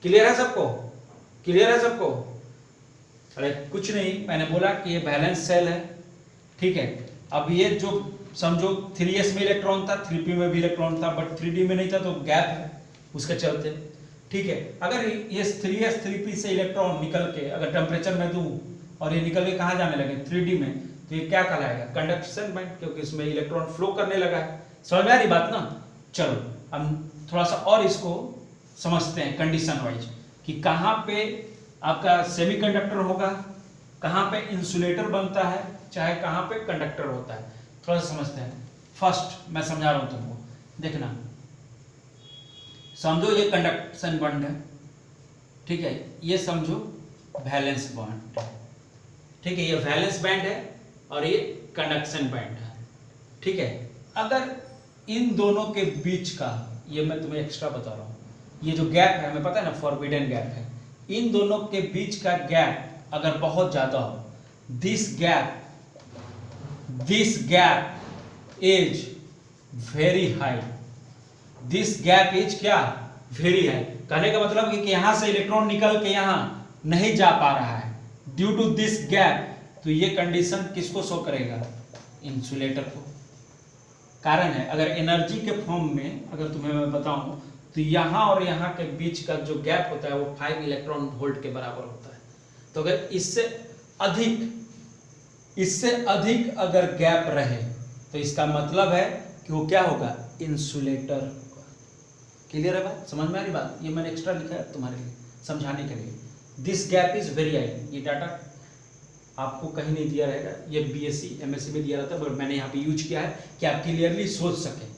क्लियर है सबको? क्लियर है सबको? अरे कुछ नहीं, मैंने बोला कि ये वैलेंस सेल है। ठीक है, अब ये जो समझो 3s में इलेक्ट्रॉन था, 3p में भी इलेक्ट्रॉन था, बट 3d में नहीं था, तो गैप है उसके चलते। ठीक है, अगर ये 3s 3p से इलेक्ट्रॉन निकल के अगर टेम्परेचर में दूं और ये निकल के कहाँ जाने लगे 3d में, तो ये क्या कहलाएगा? कंडक्शन बैंड, क्योंकि इसमें इलेक्ट्रॉन फ्लो करने लगा है। समझ में आ रही बात ना? चलो हम थोड़ा सा और इसको समझते हैं कंडीशन वाइज, कि कहाँ पे आपका सेमीकंडक्टर होगा, कहाँ पे इंसुलेटर बनता है, चाहे कहाँ पे कंडक्टर होता है। थोड़ा सा समझते हैं। फर्स्ट मैं समझा रहा हूं तुमको, देखना। समझो ये कंडक्शन बॉन्ड है। ठीक है, ये समझो वैलेंस बॉन्ड। ठीक है, ये वैलेंस बैंड है और ये कंडक्शन बैंड है। ठीक है, अगर इन दोनों के बीच का, ये मैं तुम्हें एक्स्ट्रा बता रहा हूं, ये जो गैप है हमें पता है ना, फॉरबिडन गैप है। इन दोनों के बीच का गैप अगर बहुत ज्यादा हो, this gap this gap is very high, this gap is क्या, वेरी हाई। कहने का मतलब कि यहां से इलेक्ट्रॉन निकल के यहां नहीं जा पा रहा है ड्यू टू दिस गैप। तो ये कंडीशन किसको शो करेगा, इंसुलेटर को। कारण है, अगर एनर्जी के फॉर्म में अगर तुम्हें मैं बताऊं तो यहां और यहां के बीच का जो गैप होता है वो 5 इलेक्ट्रॉन वोल्ट के बराबर होता है। तो अगर इससे अधिक अगर गैप रहे तो इसका मतलब है कि वो क्या होगा, इंसुलेटर होगा। क्लियर है बात, समझ में आ रही बात? ये मैंने एक्स्ट्रा लिखा है तुम्हारे लिए समझाने के लिए। This gap is very high, ये डाटा आपको कहीं नहीं दिया रहेगा, ये बीएससी एमएससी में दिया रहता है, बट मैंने यहाँ पे यूज किया है कि आप क्लियरली सोच सकें,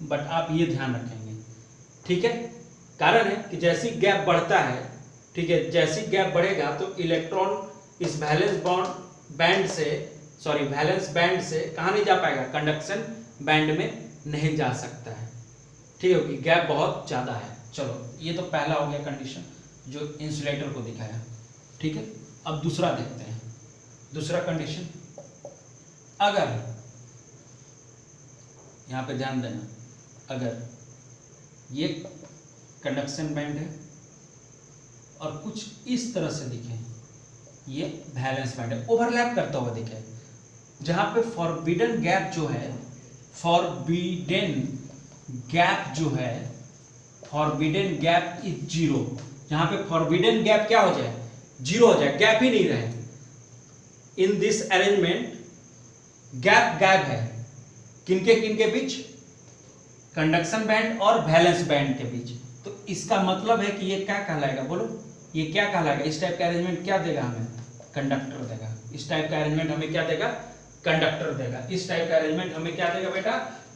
बट आप ये ध्यान रखेंगे, ठीक है। कारण है कि जैसी गैप बढ़ता है, ठीक है, जैसी गैप बढ़ेगा तो इलेक्ट्रॉन इस वैलेंस बैंड से कहाँ नहीं जा पाएगा, कंडक्शन बैंड में नहीं जा सकता है, ठीक है, कि गैप बहुत ज्यादा है। चलो ये तो पहला हो गया कंडीशन जो इंसुलेटर को दिखाया, ठीक है। अब दूसरा देखते हैं, दूसरा कंडीशन, अगर यहां पे ध्यान देना, अगर ये कंडक्शन बैंड है और कुछ इस तरह से दिखे, ये वैलेंस बैंड है, ओवरलैप करता हुआ दिखे, जहां पे फॉरबिडन गैप जो है, फॉरबिडन गैप इज जीरो, जहां पे फॉरबिडन गैप क्या हो जाए, जीरो हो जाए, गैप ही नहीं रहे। इन दिस अरेंजमेंट गैप है किनके बीच, कंडक्शन बैंड और वैलेंस बैंड के बीच। तो इसका मतलब है कि ये क्या कहलाएगा, बोलो ये क्या कहलाएगा, इस टाइप का अरेंजमेंट क्या देगा हमें, कंडक्टर देगा। इस टाइप का अरेंजमेंट हमें क्या देगा, कंडक्टर देगा। इस टाइप का अरेंजमेंट हमें क्या देगा बेटा,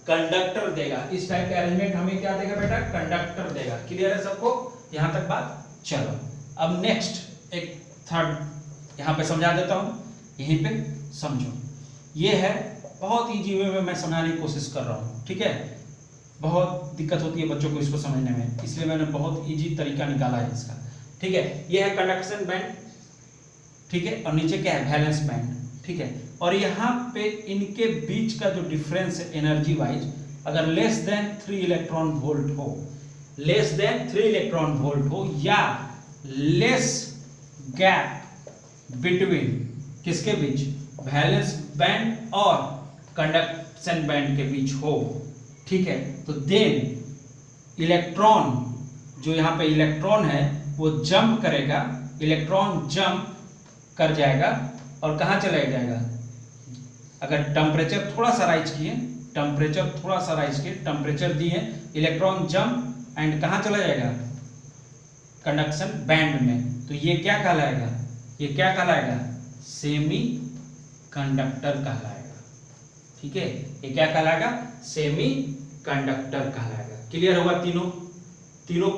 कंडक्टर देगा। इस टाइप का अरेंजमेंट हमें क्या देगा बेटा, कंडक्टर देगा। क्लियर है सबको, यहां तक बात? चलो अब नेक्स्ट एक थर्ड यहां पे समझा देता हूं, यहीं पे समझो। ये है बहुत इजी वे में मैं समझाने की कोशिश कर रहा हूं, ठीक है। बहुत दिक्कत होती है बच्चों को इसको समझने में, इसलिए मैंने बहुत इजी तरीका निकाला है इसका, ठीक है। ये है कंडक्शन बैंड, ठीक है, और नीचे क्या है, वैलेंस बैंड, ठीक है। और यहाँ पे इनके बीच का जो डिफरेंस है एनर्जी वाइज, अगर लेस देन 3 इलेक्ट्रॉन वोल्ट हो, लेस देन 3 इलेक्ट्रॉन वोल्ट हो, या लेस गैप बिटवीन किसके बीच, वैलेंस बैंड और कंडक्शन बैंड के बीच हो, ठीक है, तो देन इलेक्ट्रॉन, जो यहाँ पे इलेक्ट्रॉन है वो जंप करेगा, इलेक्ट्रॉन जंप कर जाएगा और कहाँ चला जाएगा, अगर टेम्परेचर थोड़ा सा राइज किए, टेम्परेचर दिए, इलेक्ट्रॉन जंप एंड कहाँ चला जाएगा, कंडक्शन बैंड में। तो ये क्या कहलाएगा, सेमी कंडक्टर कहलाएगा, ठीक है। ये क्या कहलाएगा, सेमी कंडक्टर कहलाएगा। क्लियर हुआ? तीनों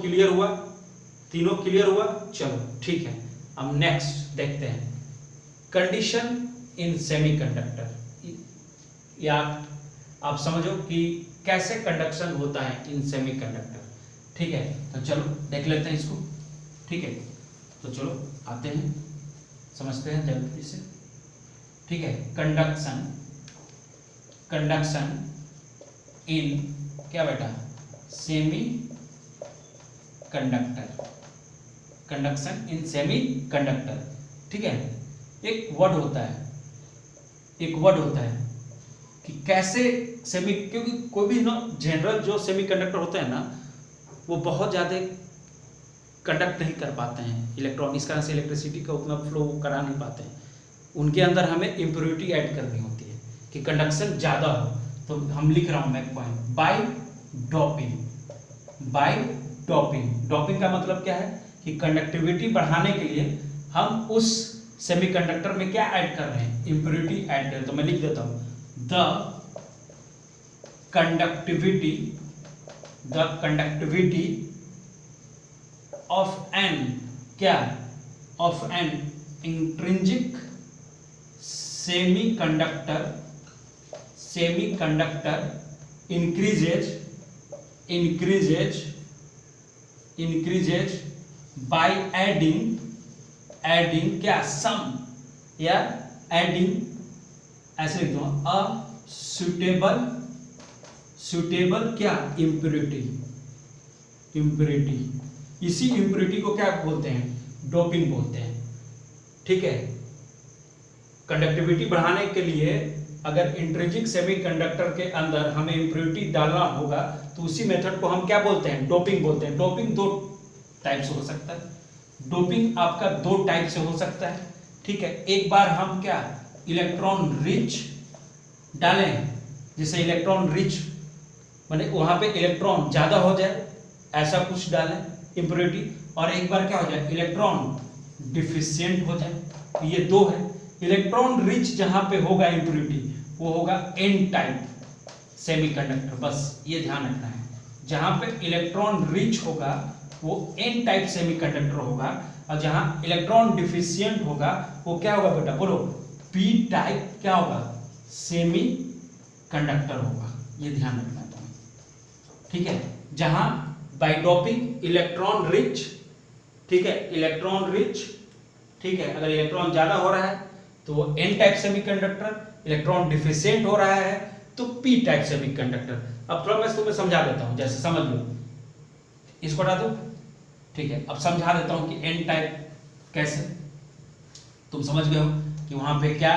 क्लियर हुआ? चलो ठीक है। अब नेक्स्ट देखते हैं कंडीशन इन सेमीकंडक्टर, या आप समझो कि कैसे कंडक्शन होता है इन सेमीकंडक्टर, ठीक है। तो चलो देख लेते हैं इसको, ठीक है। तो चलो आते हैं, समझते हैं जल्दी से, ठीक है। कंडक्शन इन क्या बेटा, सेमी कंडक्टर, ठीक है। एक वर्ड होता है कि कैसे सेमी, क्योंकि कोई भी ना जनरल जो सेमीकंडक्टर होता है ना, वो बहुत ज़्यादा कंडक्ट नहीं कर पाते हैं इलेक्ट्रॉन, इस कारण से इलेक्ट्रिसिटी का उतना फ्लो करा नहीं पाते हैं। उनके अंदर हमें इम्प्योरिटी ऐड करनी होती है कि कंडक्शन ज़्यादा हो। तो हम लिख रहा हूँ मैं पॉइंट, बाय डोपिंग। डोपिंग का मतलब क्या है कि कंडक्टिविटी बढ़ाने के लिए हम उस सेमीकंडक्टर में क्या ऐड कर रहे हैं, इम्प्योरिटी ऐड कर रहे हैं। तो मैं लिख देता हूँ, the conductivity of N intrinsic semiconductor increases by adding क्या, सम या adding ऐसे लिख दो, अ सुटेबल क्या, इम्प्योरिटी। इसी इम्प्योरिटी को क्या बोलते हैं, डोपिंग बोलते हैं। ठीक है, कंडक्टिविटी बढ़ाने के लिए अगर इंट्रिंसिक सेमीकंडक्टर के अंदर हमें इम्प्योरिटी डालना होगा तो उसी मेथड को हम क्या बोलते हैं, डोपिंग बोलते हैं। डोपिंग दो टाइप से हो सकता है, डोपिंग आपका दो टाइप से हो सकता है। ठीक है, एक बार हम क्या इलेक्ट्रॉन रिच डालें, जिससे इलेक्ट्रॉन रिच माने वहां पे इलेक्ट्रॉन ज्यादा हो जाए, ऐसा कुछ डालें इम्प्योरिटी, और एक बार क्या हो जाए इलेक्ट्रॉन डिफिशिएंट हो जाए। तो ये दो है। इलेक्ट्रॉन रिच जहां पे होगा इम्प्योरिटी वो होगा एन टाइप सेमीकंडक्टर, बस ये ध्यान रखना है। जहां पे इलेक्ट्रॉन रिच होगा वो एन टाइप सेमीकंडक्टर होगा, और जहां इलेक्ट्रॉन डिफिशिएंट होगा वो क्या होगा बेटा, बोलो, पी टाइप क्या होगा, सेमीकंडक्टर होगा। ये ध्यान रखना है। ठीक है, जहां बाय डोपिंग इलेक्ट्रॉन रिच, ठीक है, इलेक्ट्रॉन रिच, ठीक है, अगर इलेक्ट्रॉन ज्यादा हो रहा है तो n type semiconductor, electron deficient हो रहा है तो पी टाइप सेमीकंडक्टर। अब थोड़ा मैं तुम्हें समझा देता हूं, जैसे समझ लो, इसको हटा दो। ठीक है, अब समझा देता हूं कि एन टाइप कैसे, तुम समझ गए हो कि वहां पे क्या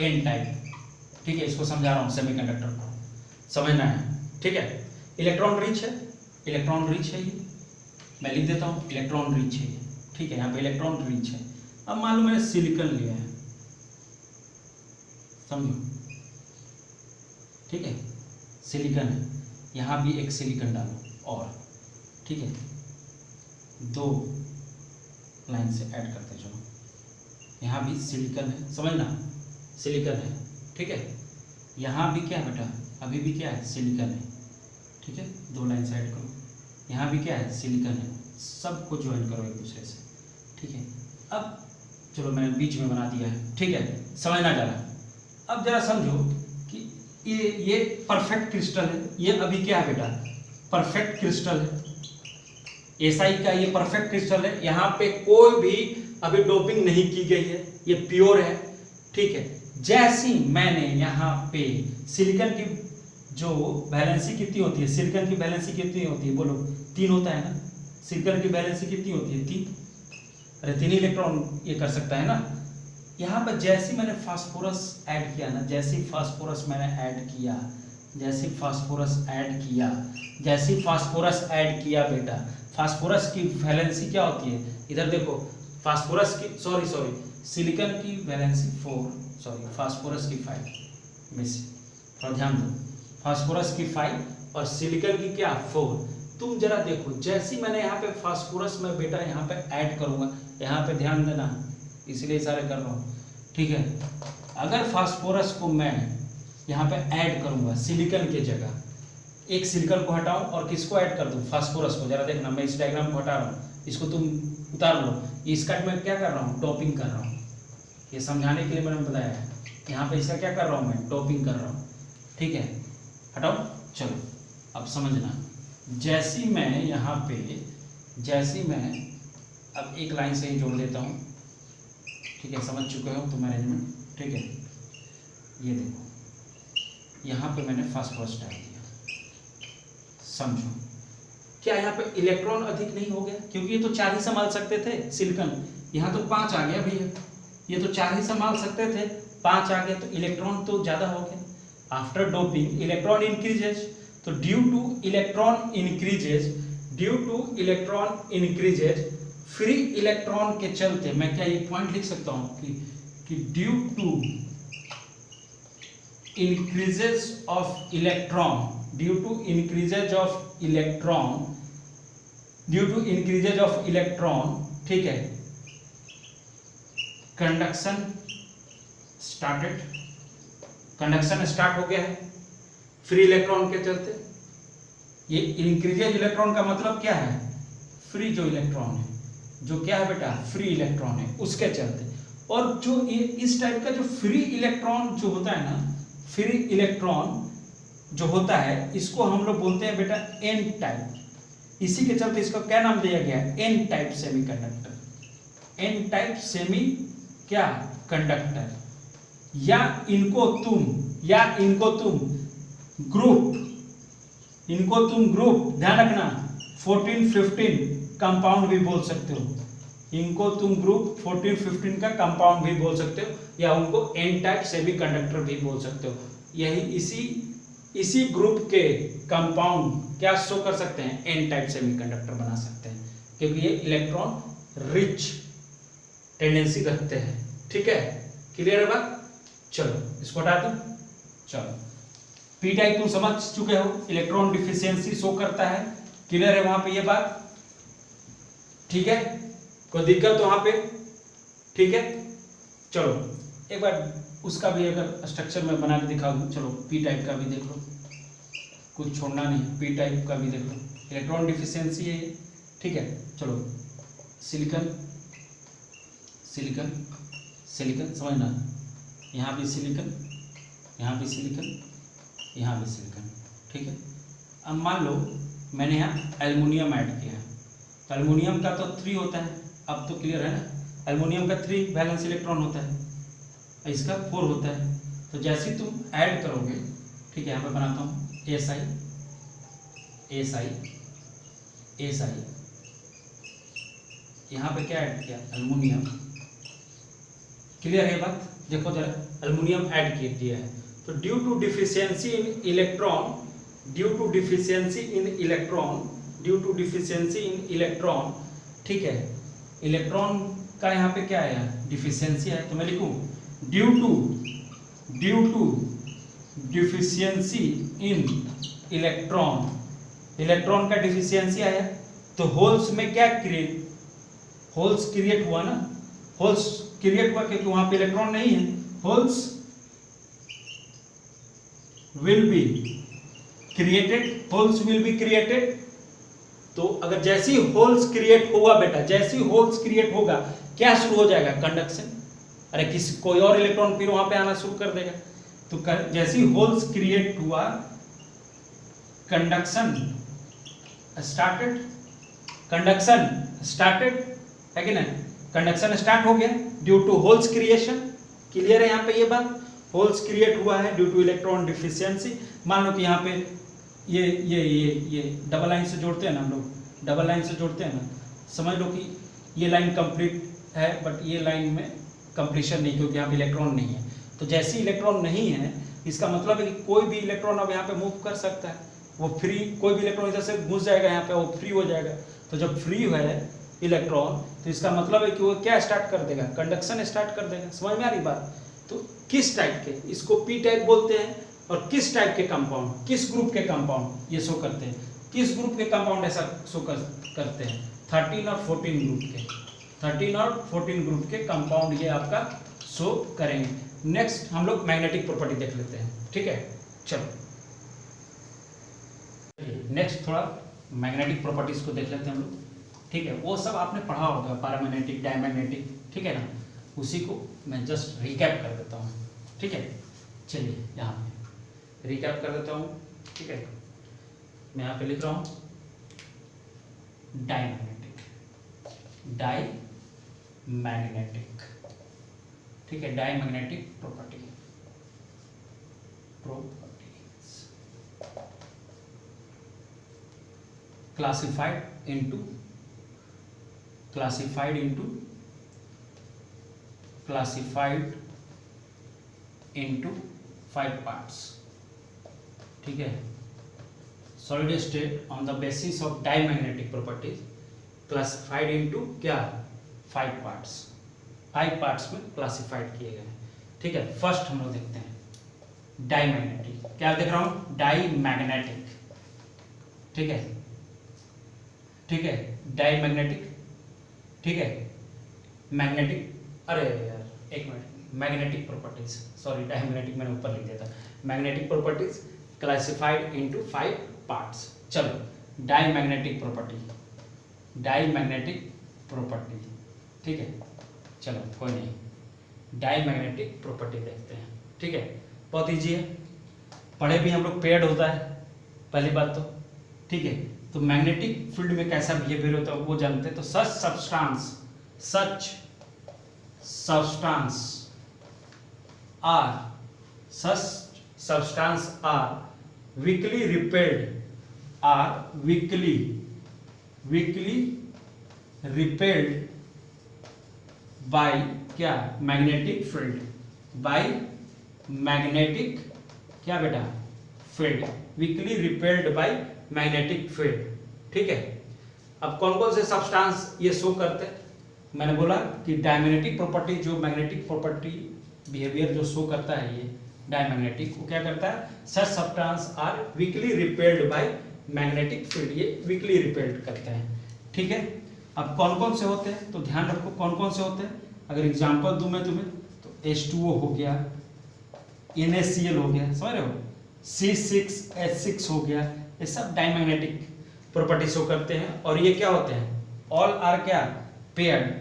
एन टाइप। ठीक है, इसको समझा रहा हूं, सेमीकंडक्टर को समझना है। ठीक है, इलेक्ट्रॉन रिच है, इलेक्ट्रॉन रिच है, ये मैं लिख देता हूं, इलेक्ट्रॉन रिच है ये। ठीक है, यहाँ पे इलेक्ट्रॉन रिच है। अब मान लो मैंने सिलिकॉन लिया है, समझो, ठीक है, सिलिकॉन है, यहाँ भी एक सिलिकॉन डालो और, ठीक है, दो लाइन से ऐड करते चलो, यहाँ भी सिलिकॉन है, समझना, सिलिकॉन है। ठीक है, यहाँ भी क्या बेटा, अभी भी क्या है, सिलिकॉन है। ठीक है, दो लाइन से ऐड करो, यहाँ भी क्या है, सिलिकॉन है, सबको ज्वाइन करो एक दूसरे से। ठीक है, अब चलो मैंने बीच में बना दिया है। ठीक है, समझना जरा। अब जरा समझो कि ये परफेक्ट क्रिस्टल है, ये अभी क्या है बेटा, परफेक्ट क्रिस्टल है, एसआई का ये परफेक्ट क्रिस्टल है, यहाँ पे कोई भी अभी डोपिंग नहीं की गई है, ये प्योर है। ठीक है, जैसी मैंने यहाँ पे सिलिकॉन की जो वैलेंसी कितनी होती है, सिलिकॉन की वैलेंसी कितनी होती है, बोलो, 3 होता है ना, सिलिकॉन की वैलेंसी कितनी होती है, 3। अरे 3 इलेक्ट्रॉन ये कर सकता है ना। यहाँ पर जैसे मैंने फास्फोरस ऐड किया ना, जैसे फास्फोरस मैंने ऐड किया, जैसे फास्फोरस ऐड किया, जैसे फास्फोरस ऐड किया बेटा, फास्फोरस की वैलेंसी क्या होती है, इधर देखो, फास्फोरस की सॉरी सिलिकॉन की वैलेंसी 4, सॉरी फास्फोरस की 5 में से, थोड़ा ध्यान दो, फास्फोरस की 5 और सिलिकॉन की क्या 4। तुम जरा देखो, जैसी मैंने यहाँ पे फास्फोरस में बेटा यहाँ पे ऐड करूंगा, यहाँ पे ध्यान देना, इसलिए इशारे कर रहा हूँ। ठीक है, अगर फास्फोरस को मैं यहाँ पे ऐड करूंगा सिलिकॉन के जगह, एक सिलिकॉन को हटाऊं और किसको ऐड कर दूं, फास्फोरस को। जरा देखना, मैं इस डायग्राम को हटा रहा हूँ, इसको तुम उतार लो, इसका मैं क्या कर रहा हूँ, डोपिंग कर रहा हूँ। ये समझाने के लिए मैंने बताया है, यहाँ पे इसका क्या कर रहा हूँ, मैं डोपिंग कर रहा हूँ। ठीक है, हटाओ, चलो अब समझना, जैसी मैं यहाँ पे, जैसी मैं अब एक लाइन से ही जोड़ देता हूँ। ठीक है, समझ चुके हो तुम अरेंजमेंट। ठीक है, ये देखो, यहाँ पे मैंने फास्फोरस डाल दिया, समझो, क्या यहाँ पे इलेक्ट्रॉन अधिक नहीं हो गया, क्योंकि ये तो 4 ही संभाल सकते थे सिलिकॉन, यहाँ तो 5 आ गया भैया, ये तो 4 ही संभाल सकते थे, 5 आ गया तो इलेक्ट्रॉन तो ज्यादा हो गया। आफ्टर डोपिंग इलेक्ट्रॉन इंक्रीजेज, तो due two electron increases, free electron के चलते मैं क्या ये पॉइंट लिख सकता हूं कि due to increases of electron, due to increases of electron, ठीक है, कंडक्शन स्टार्ट हो गया है फ्री इलेक्ट्रॉन के चलते। ये इंक्रीजेज इलेक्ट्रॉन का मतलब क्या है, फ्री जो इलेक्ट्रॉन है, जो क्या है बेटा, फ्री इलेक्ट्रॉन है, उसके चलते। और जो ये इस टाइप का जो फ्री इलेक्ट्रॉन जो होता है ना, फ्री इलेक्ट्रॉन जो होता है, इसको हम लोग बोलते हैं बेटा एन टाइप। इसी के चलते इसका क्या नाम दिया गया है, n type semiconductor, n type semi क्या कंडक्टर। या इनको तुम ग्रुप ध्यान रखना 14-15 कंपाउंड भी बोल सकते हो। इनको तुम ग्रुप 14-15 का कंपाउंड भी बोल सकते हो, या उनको एन टाइप सेमीकंडक्टर भी बोल सकते हो। यही इसी ग्रुप के कंपाउंड क्या शो कर सकते हैं, एन टाइप सेमीकंडक्टर बना सकते हैं, क्योंकि ये इलेक्ट्रॉन रिच टेंडेंसी रखते हैं। ठीक है, क्लियर है बात? चलो इसको हटा दो। चलो पी टाइप तुम समझ चुके हो, इलेक्ट्रॉन डिफिशियंसी शो करता है। क्लियर है वहां पे ये बात? ठीक है, कोई दिक्कत वहां पे? ठीक है, चलो एक बार उसका भी अगर स्ट्रक्चर में बना के दिखा दूं। चलो पी टाइप का भी देख लो, कुछ छोड़ना नहीं, पी टाइप का भी देख लो, इलेक्ट्रॉन डिफिशियंसी है ये। ठीक है, चलो सिलिकॉन समझना, यहाँ भी सिलिकॉन, यहाँ भी सिलिकॉन, यहाँ भी सिलिकॉन। ठीक है, अब मान लो मैंने यहाँ एल्युमिनियम ऐड किया है, तो एल्युमिनियम का तो 3 होता है, अब तो क्लियर है ना, एल्युमिनियम का 3 वैलेंस इलेक्ट्रॉन होता है, इसका 4 होता है। तो जैसे ही तुम ऐड करोगे, ठीक है, यहाँ पे बनाता हूँ SI, यहाँ पे क्या ऐड किया, एल्युमिनियम। क्लियर है बात? देखो जरा, एल्युमिनियम ऐड किया है, तो due to deficiency in electron, ठीक है, इलेक्ट्रॉन का यहाँ पे क्या है, डिफिशियंसी है, तो मैं लिखूँ due to deficiency in electron का डिफिशियंसी आया, तो होल्स में क्या होल्स क्रिएट हुआ ना, होल्स क्रिएट हुआ क्योंकि वहां पे इलेक्ट्रॉन नहीं है, होल्स विल बी क्रिएटेड। तो अगर जैसे ही होल्स क्रिएट होगा बेटा, जैसे ही होल्स क्रिएट होगा, क्या शुरू हो जाएगा, कंडक्शन। अरे कोई और इलेक्ट्रॉन फिर वहां पे आना शुरू कर देगा। तो जैसे ही होल्स क्रिएट हुआ, कंडक्शन स्टार्टेड है कि नहीं, कंडक्शन स्टार्ट हो गया due to holes creation. Clear है यहाँ पे ये बात? होल्स क्रिएट हुआ है ड्यू टू इलेक्ट्रॉन डिफिशियंसी। मान लो कि यहाँ पे ये डबल लाइन से जोड़ते हैं ना हम लोग, डबल लाइन से जोड़ते हैं ना, समझ लो कि ये लाइन कंप्लीट है, बट ये लाइन में कंप्लीशन नहीं, क्योंकि यहाँ पे इलेक्ट्रॉन नहीं है। तो जैसे इलेक्ट्रॉन नहीं है, इसका मतलब है कि कोई भी इलेक्ट्रॉन अब यहाँ पे मूव कर सकता है, वो फ्री, कोई भी इलेक्ट्रॉन इधर से घुस जाएगा यहाँ पे, वो फ्री हो जाएगा। तो जब फ्री है इलेक्ट्रॉन, तो इसका मतलब है कि वो क्या स्टार्ट कर देगा, कंडक्शन स्टार्ट कर देगा। समझ में आ रही बात? तो किस टाइप के, इसको पी टाइप बोलते हैं, और किस टाइप के कंपाउंड, किस ग्रुप के कंपाउंड ये शो करते हैं, किस ग्रुप के कंपाउंड ऐसा शो करते हैं, 13 और 14 ग्रुप के, 13 और 14 ग्रुप के कंपाउंड ये आपका शो करेंगे। नेक्स्ट हम लोग मैग्नेटिक प्रॉपर्टी देख लेते हैं। ठीक है, चलो नेक्स्ट थोड़ा मैग्नेटिक प्रॉपर्टीज को देख लेते हैं हम लोग। ठीक है, वो सब आपने पढ़ा होगा, पैरामैग्नेटिक, डायमैग्नेटिक, ठीक है ना, उसी को मैं जस्ट रिकैप कर देता हूँ। ठीक है, चलिए यहाँ पे रिकैप कर देता हूँ। ठीक है, मैं यहाँ पे लिख रहा हूँ डायमैग्नेटिक, ठीक है, diamagnetic properties classified into 5 parts। ठीक है, solid state on the basis of diamagnetic properties classified into क्या, 5 पार्ट्स, 5 पार्ट्स में क्लासिफाइड किए गए हैं। ठीक है, फर्स्ट हम लोग देखते हैं डायमैग्नेटिक। क्या देख रहा हूं, डायमैग्नेटिक। ठीक है, डायमैग्नेटिक। ठीक है, मैग्नेटिक, अरे यार एक minute, magnetic properties, sorry diamagnetic मैंने ऊपर लिख दिया था। Magnetic properties classified into 5 parts. चलो डायमैग्नेटिक प्रॉपर्टी, ठीक है, चलो कोई नहीं, डायमैग्नेटिक प्रॉपर्टी देखते हैं। ठीक है, बहुत ईजी है, पढ़े भी हम लोग, पेड होता है पहली बात तो। ठीक है, तो मैग्नेटिक फील्ड में कैसा बिहेवियर होता है वो जानते हैं। तो such substance are such substance are weakly repelled, are weakly repelled by क्या मैग्नेटिक फील्ड, बाय मैग्नेटिक क्या बेटा field, weakly repelled by magnetic field. ठीक है, अब कौन कौन से सब्सटेंस ये शो करते हैं, मैंने बोला कि डायमैग्नेटिक प्रॉपर्टी, जो मैग्नेटिक प्रॉपर्टी बिहेवियर जो शो करता है ये डायमैग्नेटिक, वो क्या करता है, such substance are weakly repelled by magnetic field, ये वीकली रिपेल्ड करते हैं। ठीक है, अब कौन कौन से होते हैं तो ध्यान रखो कौन कौन से होते हैं। अगर एग्जांपल दूं मैं तुम्हें तो H2O हो गया, NaCl हो गया, समझ रहे हो, C6H6 हो गया, ये सब डायमैग्नेटिक प्रॉपर्टी शो करते हैं। और ये क्या होते हैं, ऑल आर क्या पेयर्ड,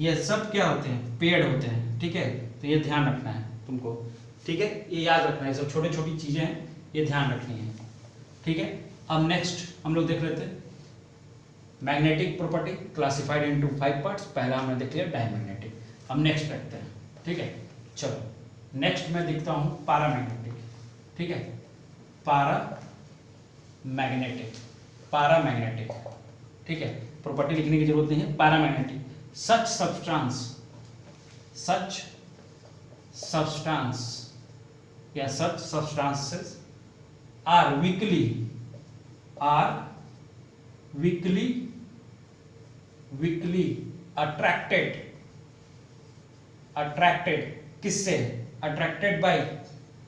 ये सब क्या होते हैं पेयर्ड होते हैं। ठीक है, तो ये ध्यान रखना है तुमको। ठीक है, ये याद रखना है, सब छोटी छोटी चीजें हैं, ये ध्यान रखनी है। ठीक है, अब नेक्स्ट हम लोग देख लेते हैं magnetic property classified into 5 parts. पहला हमने देख लिया डायमैग्नेटिक, अब नेक्स्ट देखते हैं। ठीक है, चलो नेक्स्ट मैं देखता हूं पैरामैग्नेटिक। ठीक है, पैरामैग्नेटिक। ठीक है, प्रॉपर्टी लिखने की जरूरत नहीं है। पैरामैग्नेटिक, सच सब्सटेंस या सच सब्सटेंसेस आर वीकली अट्रैक्टेड किससे, अट्रैक्टेड बाय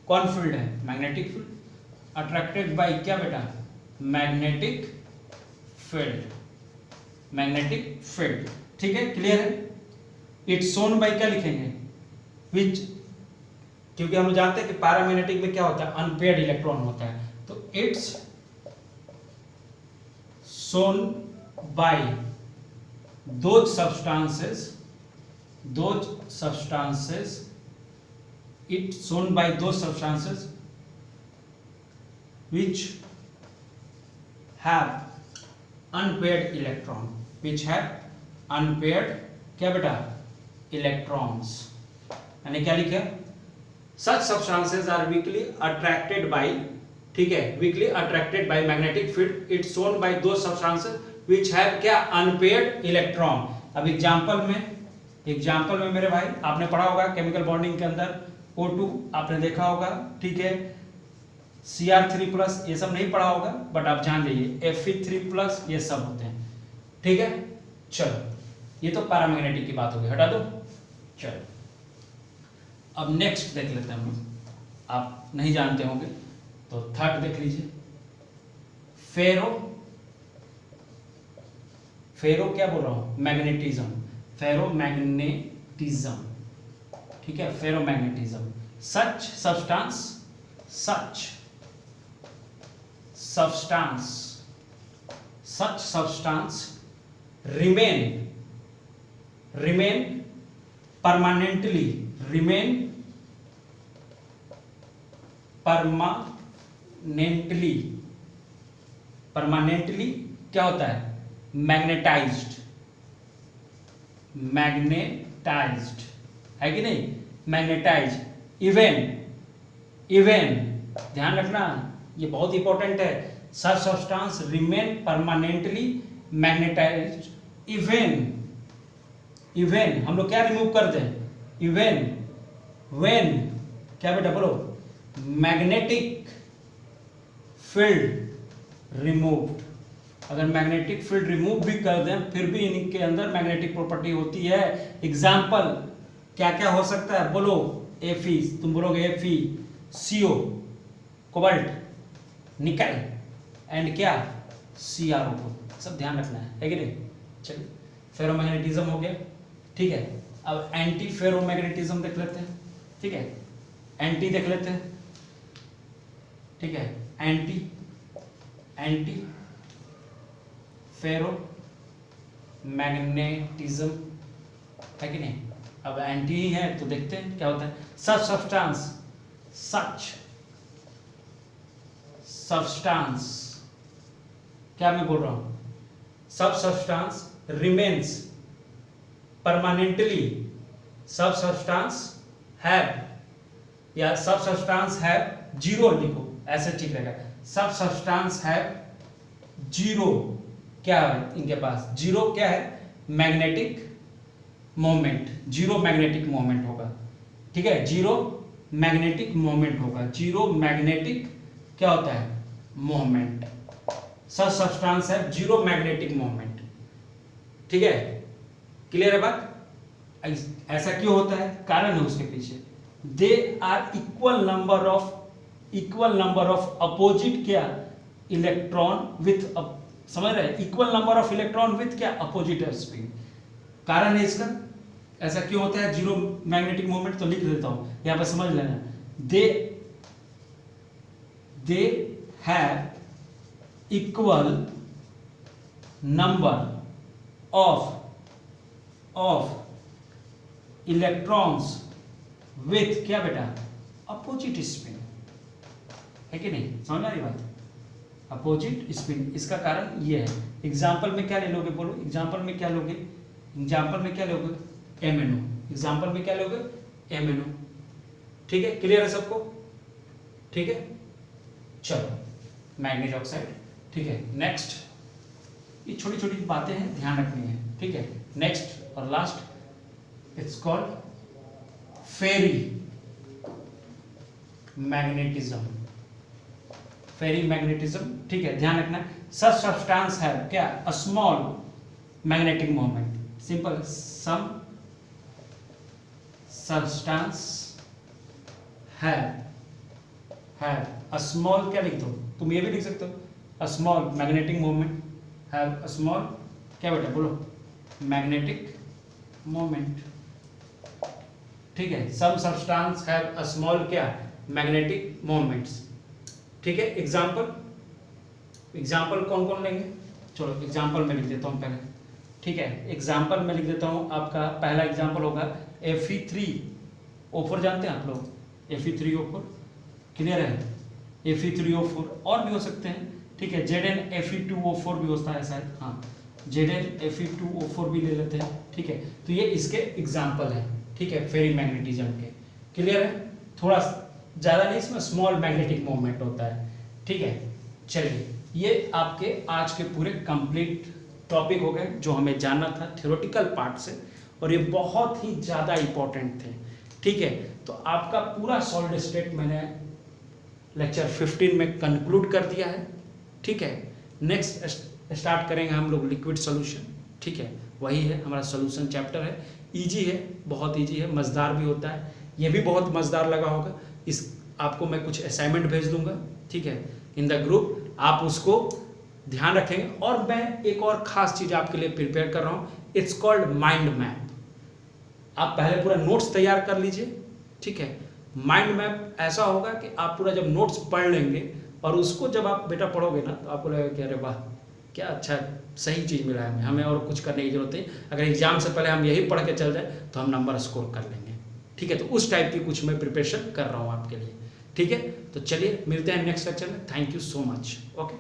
कौन फील्ड है, मैग्नेटिक फील्ड, अट्रैक्टेड बाय क्या बेटा मैग्नेटिक फील्ड। ठीक है, क्लियर है। इट्स शोन बाय क्या लिखेंगे, विच, क्योंकि हम लोग जानते हैं कि पैरामैग्नेटिक में क्या होता है अनपेयर्ड इलेक्ट्रॉन होता है, तो it's shown by those substances, it's shown by those substances which have unpaired electron, क्या बेटा electrons। यानी क्या लिखा, such substances are weakly attracted by, ठीक है, weakly attracted by magnetic field, it's shown by those substances which have क्या unpaired electron. अब example में मेरे भाई आपने पढ़ा होगा केमिकल बॉन्डिंग के अंदर O2 आपने देखा होगा, ठीक है, Cr3+, ये सब नहीं पढ़ा होगा बट आप जान लीजिए Fe3+, ये सब होते हैं। ठीक है, चलो ये तो पैरामैग्नेटिक की बात होगी, हटा दो। चलो अब नेक्स्ट देख लेते हैं हम लोग, आप नहीं जानते होंगे तो थर्ड देख लीजिए, फेरो क्या बोल रहा हूं, मैग्नेटिज्म, फेरोमैग्नेटिज्म। ठीक है, फेरोमैग्नेटिज्म, सच सब्सटेंस remain permanently क्या होता है मैग्नेटाइज्ड है कि नहीं, मैग्नेटाइज इवन ध्यान रखना ये बहुत इंपॉर्टेंट है, such substance remain permanently magnetised even हम लोग क्या रिमूव कर दें, इवन व्हेन क्या बेटा बोलो, मैग्नेटिक फील्ड रिमूव्ड, अगर मैग्नेटिक फील्ड रिमूव भी कर दें फिर भी इनके अंदर मैग्नेटिक प्रॉपर्टी होती है। एग्जाम्पल क्या क्या हो सकता है बोलो, Fe, तुम बोलोगे Fe, CO कोबाल्ट, निकल एंड क्या CrO, सब ध्यान रखना है कि नहीं। चलिए फेरोमैग्नेटिज्म हो गया, ठीक है। अब एंटी फेरोमैग्नेटिज्म देख लेते हैं, ठीक है, एंटी देख लेते हैं, ठीक है, एंटी फेरो मैग्नेटिज्म है कि नहीं। अब एंटी ही है तो देखते हैं क्या होता है। सब्सटेंस क्या मैं बोल रहा हूं, सब सब्सटेंस रिमेन्स परमानेंटली, सब सब्सटेंस हैव या सब सब्सटेंस हैव जीरो लिखो, ऐसे ठीक रहेगा। सब सब्सटेंस हैव जीरो, क्या है इनके पास जीरो, क्या है magnetic moment, zero magnetic moment होगा, ठीक है, जीरो मैग्नेटिक मोमेंट होगा, जीरो मैग्नेटिक क्या होता है मोमेंट। सच सब्सटेंस है जीरो मैग्नेटिक मोमेंट, ठीक है, क्लियर है बात। ऐसा क्यों होता है, कारण है उसके पीछे। They are equal number of opposite क्या इलेक्ट्रॉन विथ, समझ रहे, equal number of electron with क्या अपोजिट स्पिन, कारण है इसका। ऐसा क्यों होता है जीरो मैग्नेटिक मोमेंट, तो लिख देता हूं यहां पर समझ लेना। They have equal number of electrons with क्या बेटा अपोजिट स्पिन, है कि नहीं, समझ आ रही बात, अपोजिट स्पिन। इसका कारण ये है। एग्जाम्पल में क्या ले लोगे, बोलो एग्जाम्पल में क्या लोगे, एग्जाम्पल में क्या लोगे MnO, एग्जाम्पल में क्या लोगे MnO, ठीक है, क्लियर है सबको, ठीक है। चलो मैग्नीज ऑक्साइड, ठीक है। नेक्स्ट, ये छोटी छोटी बातें हैं ध्यान रखनी है, ठीक है। नेक्स्ट और last, it's called ferrimagnetism, ferrimagnetism, ठीक है, ध्यान रखना। सच सब्सटेंस है क्या a small magnetic moment, simple, some substance है अ स्मॉल, क्या लिख दो तुम, ये भी लिख सकते हो, a small magnetic moment, have a small क्या बेटा बोलो मैग्नेटिक मोमेंट, ठीक है। Some substance have a small क्या मैग्नेटिक मोमेंट्स, ठीक है। एग्जाम्पल कौन कौन लेंगे, चलो एग्जाम्पल में लिख देता हूँ पहले, ठीक है। एग्जाम्पल में लिख देता हूँ, आपका पहला एग्जाम्पल होगा Fe3O4, जानते हैं आप लोग Fe3O4, क्लियर है, Fe3O4 और भी हो सकते हैं, ठीक है। ZnFe2O4 भी होता है शायद, हाँ ZnFe2O4 भी ले लेते हैं, ठीक है। तो ये इसके एग्जाम्पल है, ठीक है, फेरी मैग्नेटिज्म के, क्लियर है। थोड़ा ज़्यादा नहीं, इसमें स्मॉल मैग्नेटिक मोमेंट होता है, ठीक है। चलिए, ये आपके आज के पूरे कंप्लीट टॉपिक हो गए जो हमें जानना था थ्योरेटिकल पार्ट से, और ये बहुत ही ज़्यादा इम्पोर्टेंट थे, ठीक है। तो आपका पूरा सॉलिड स्टेट मैंने लेक्चर 15 में कंक्लूड कर दिया है, ठीक है। नेक्स्ट स्टार्ट करेंगे हम लोग लिक्विड सॉल्यूशन, ठीक है, वही है हमारा सॉल्यूशन चैप्टर है। इजी है, बहुत इजी है, मज़ेदार भी होता है, ये भी बहुत मज़ेदार लगा होगा। इस आपको मैं कुछ असाइनमेंट भेज दूंगा, ठीक है, इन द ग्रुप, आप उसको ध्यान रखेंगे। और मैं एक और ख़ास चीज़ आपके लिए प्रिपेयर कर रहा हूँ, इट्स कॉल्ड माइंड मैप। आप पहले पूरा नोट्स तैयार कर लीजिए, ठीक है। माइंड मैप ऐसा होगा कि आप पूरा जब नोट्स पढ़ लेंगे और उसको जब आप बेटा पढ़ोगे ना, तो आपको लगेगा कि अरे वाह क्या अच्छा सही चीज़ मिला है हमें और कुछ करने की जरूरत नहीं। अगर एग्जाम से पहले हम यही पढ़ के चल जाए तो हम नंबर स्कोर कर लेंगे, ठीक है। तो उस टाइप की कुछ मैं प्रिपरेशन कर रहा हूँ आपके लिए, ठीक है। तो चलिए मिलते हैं नेक्स्ट लेक्चर में, thank you so much, okay.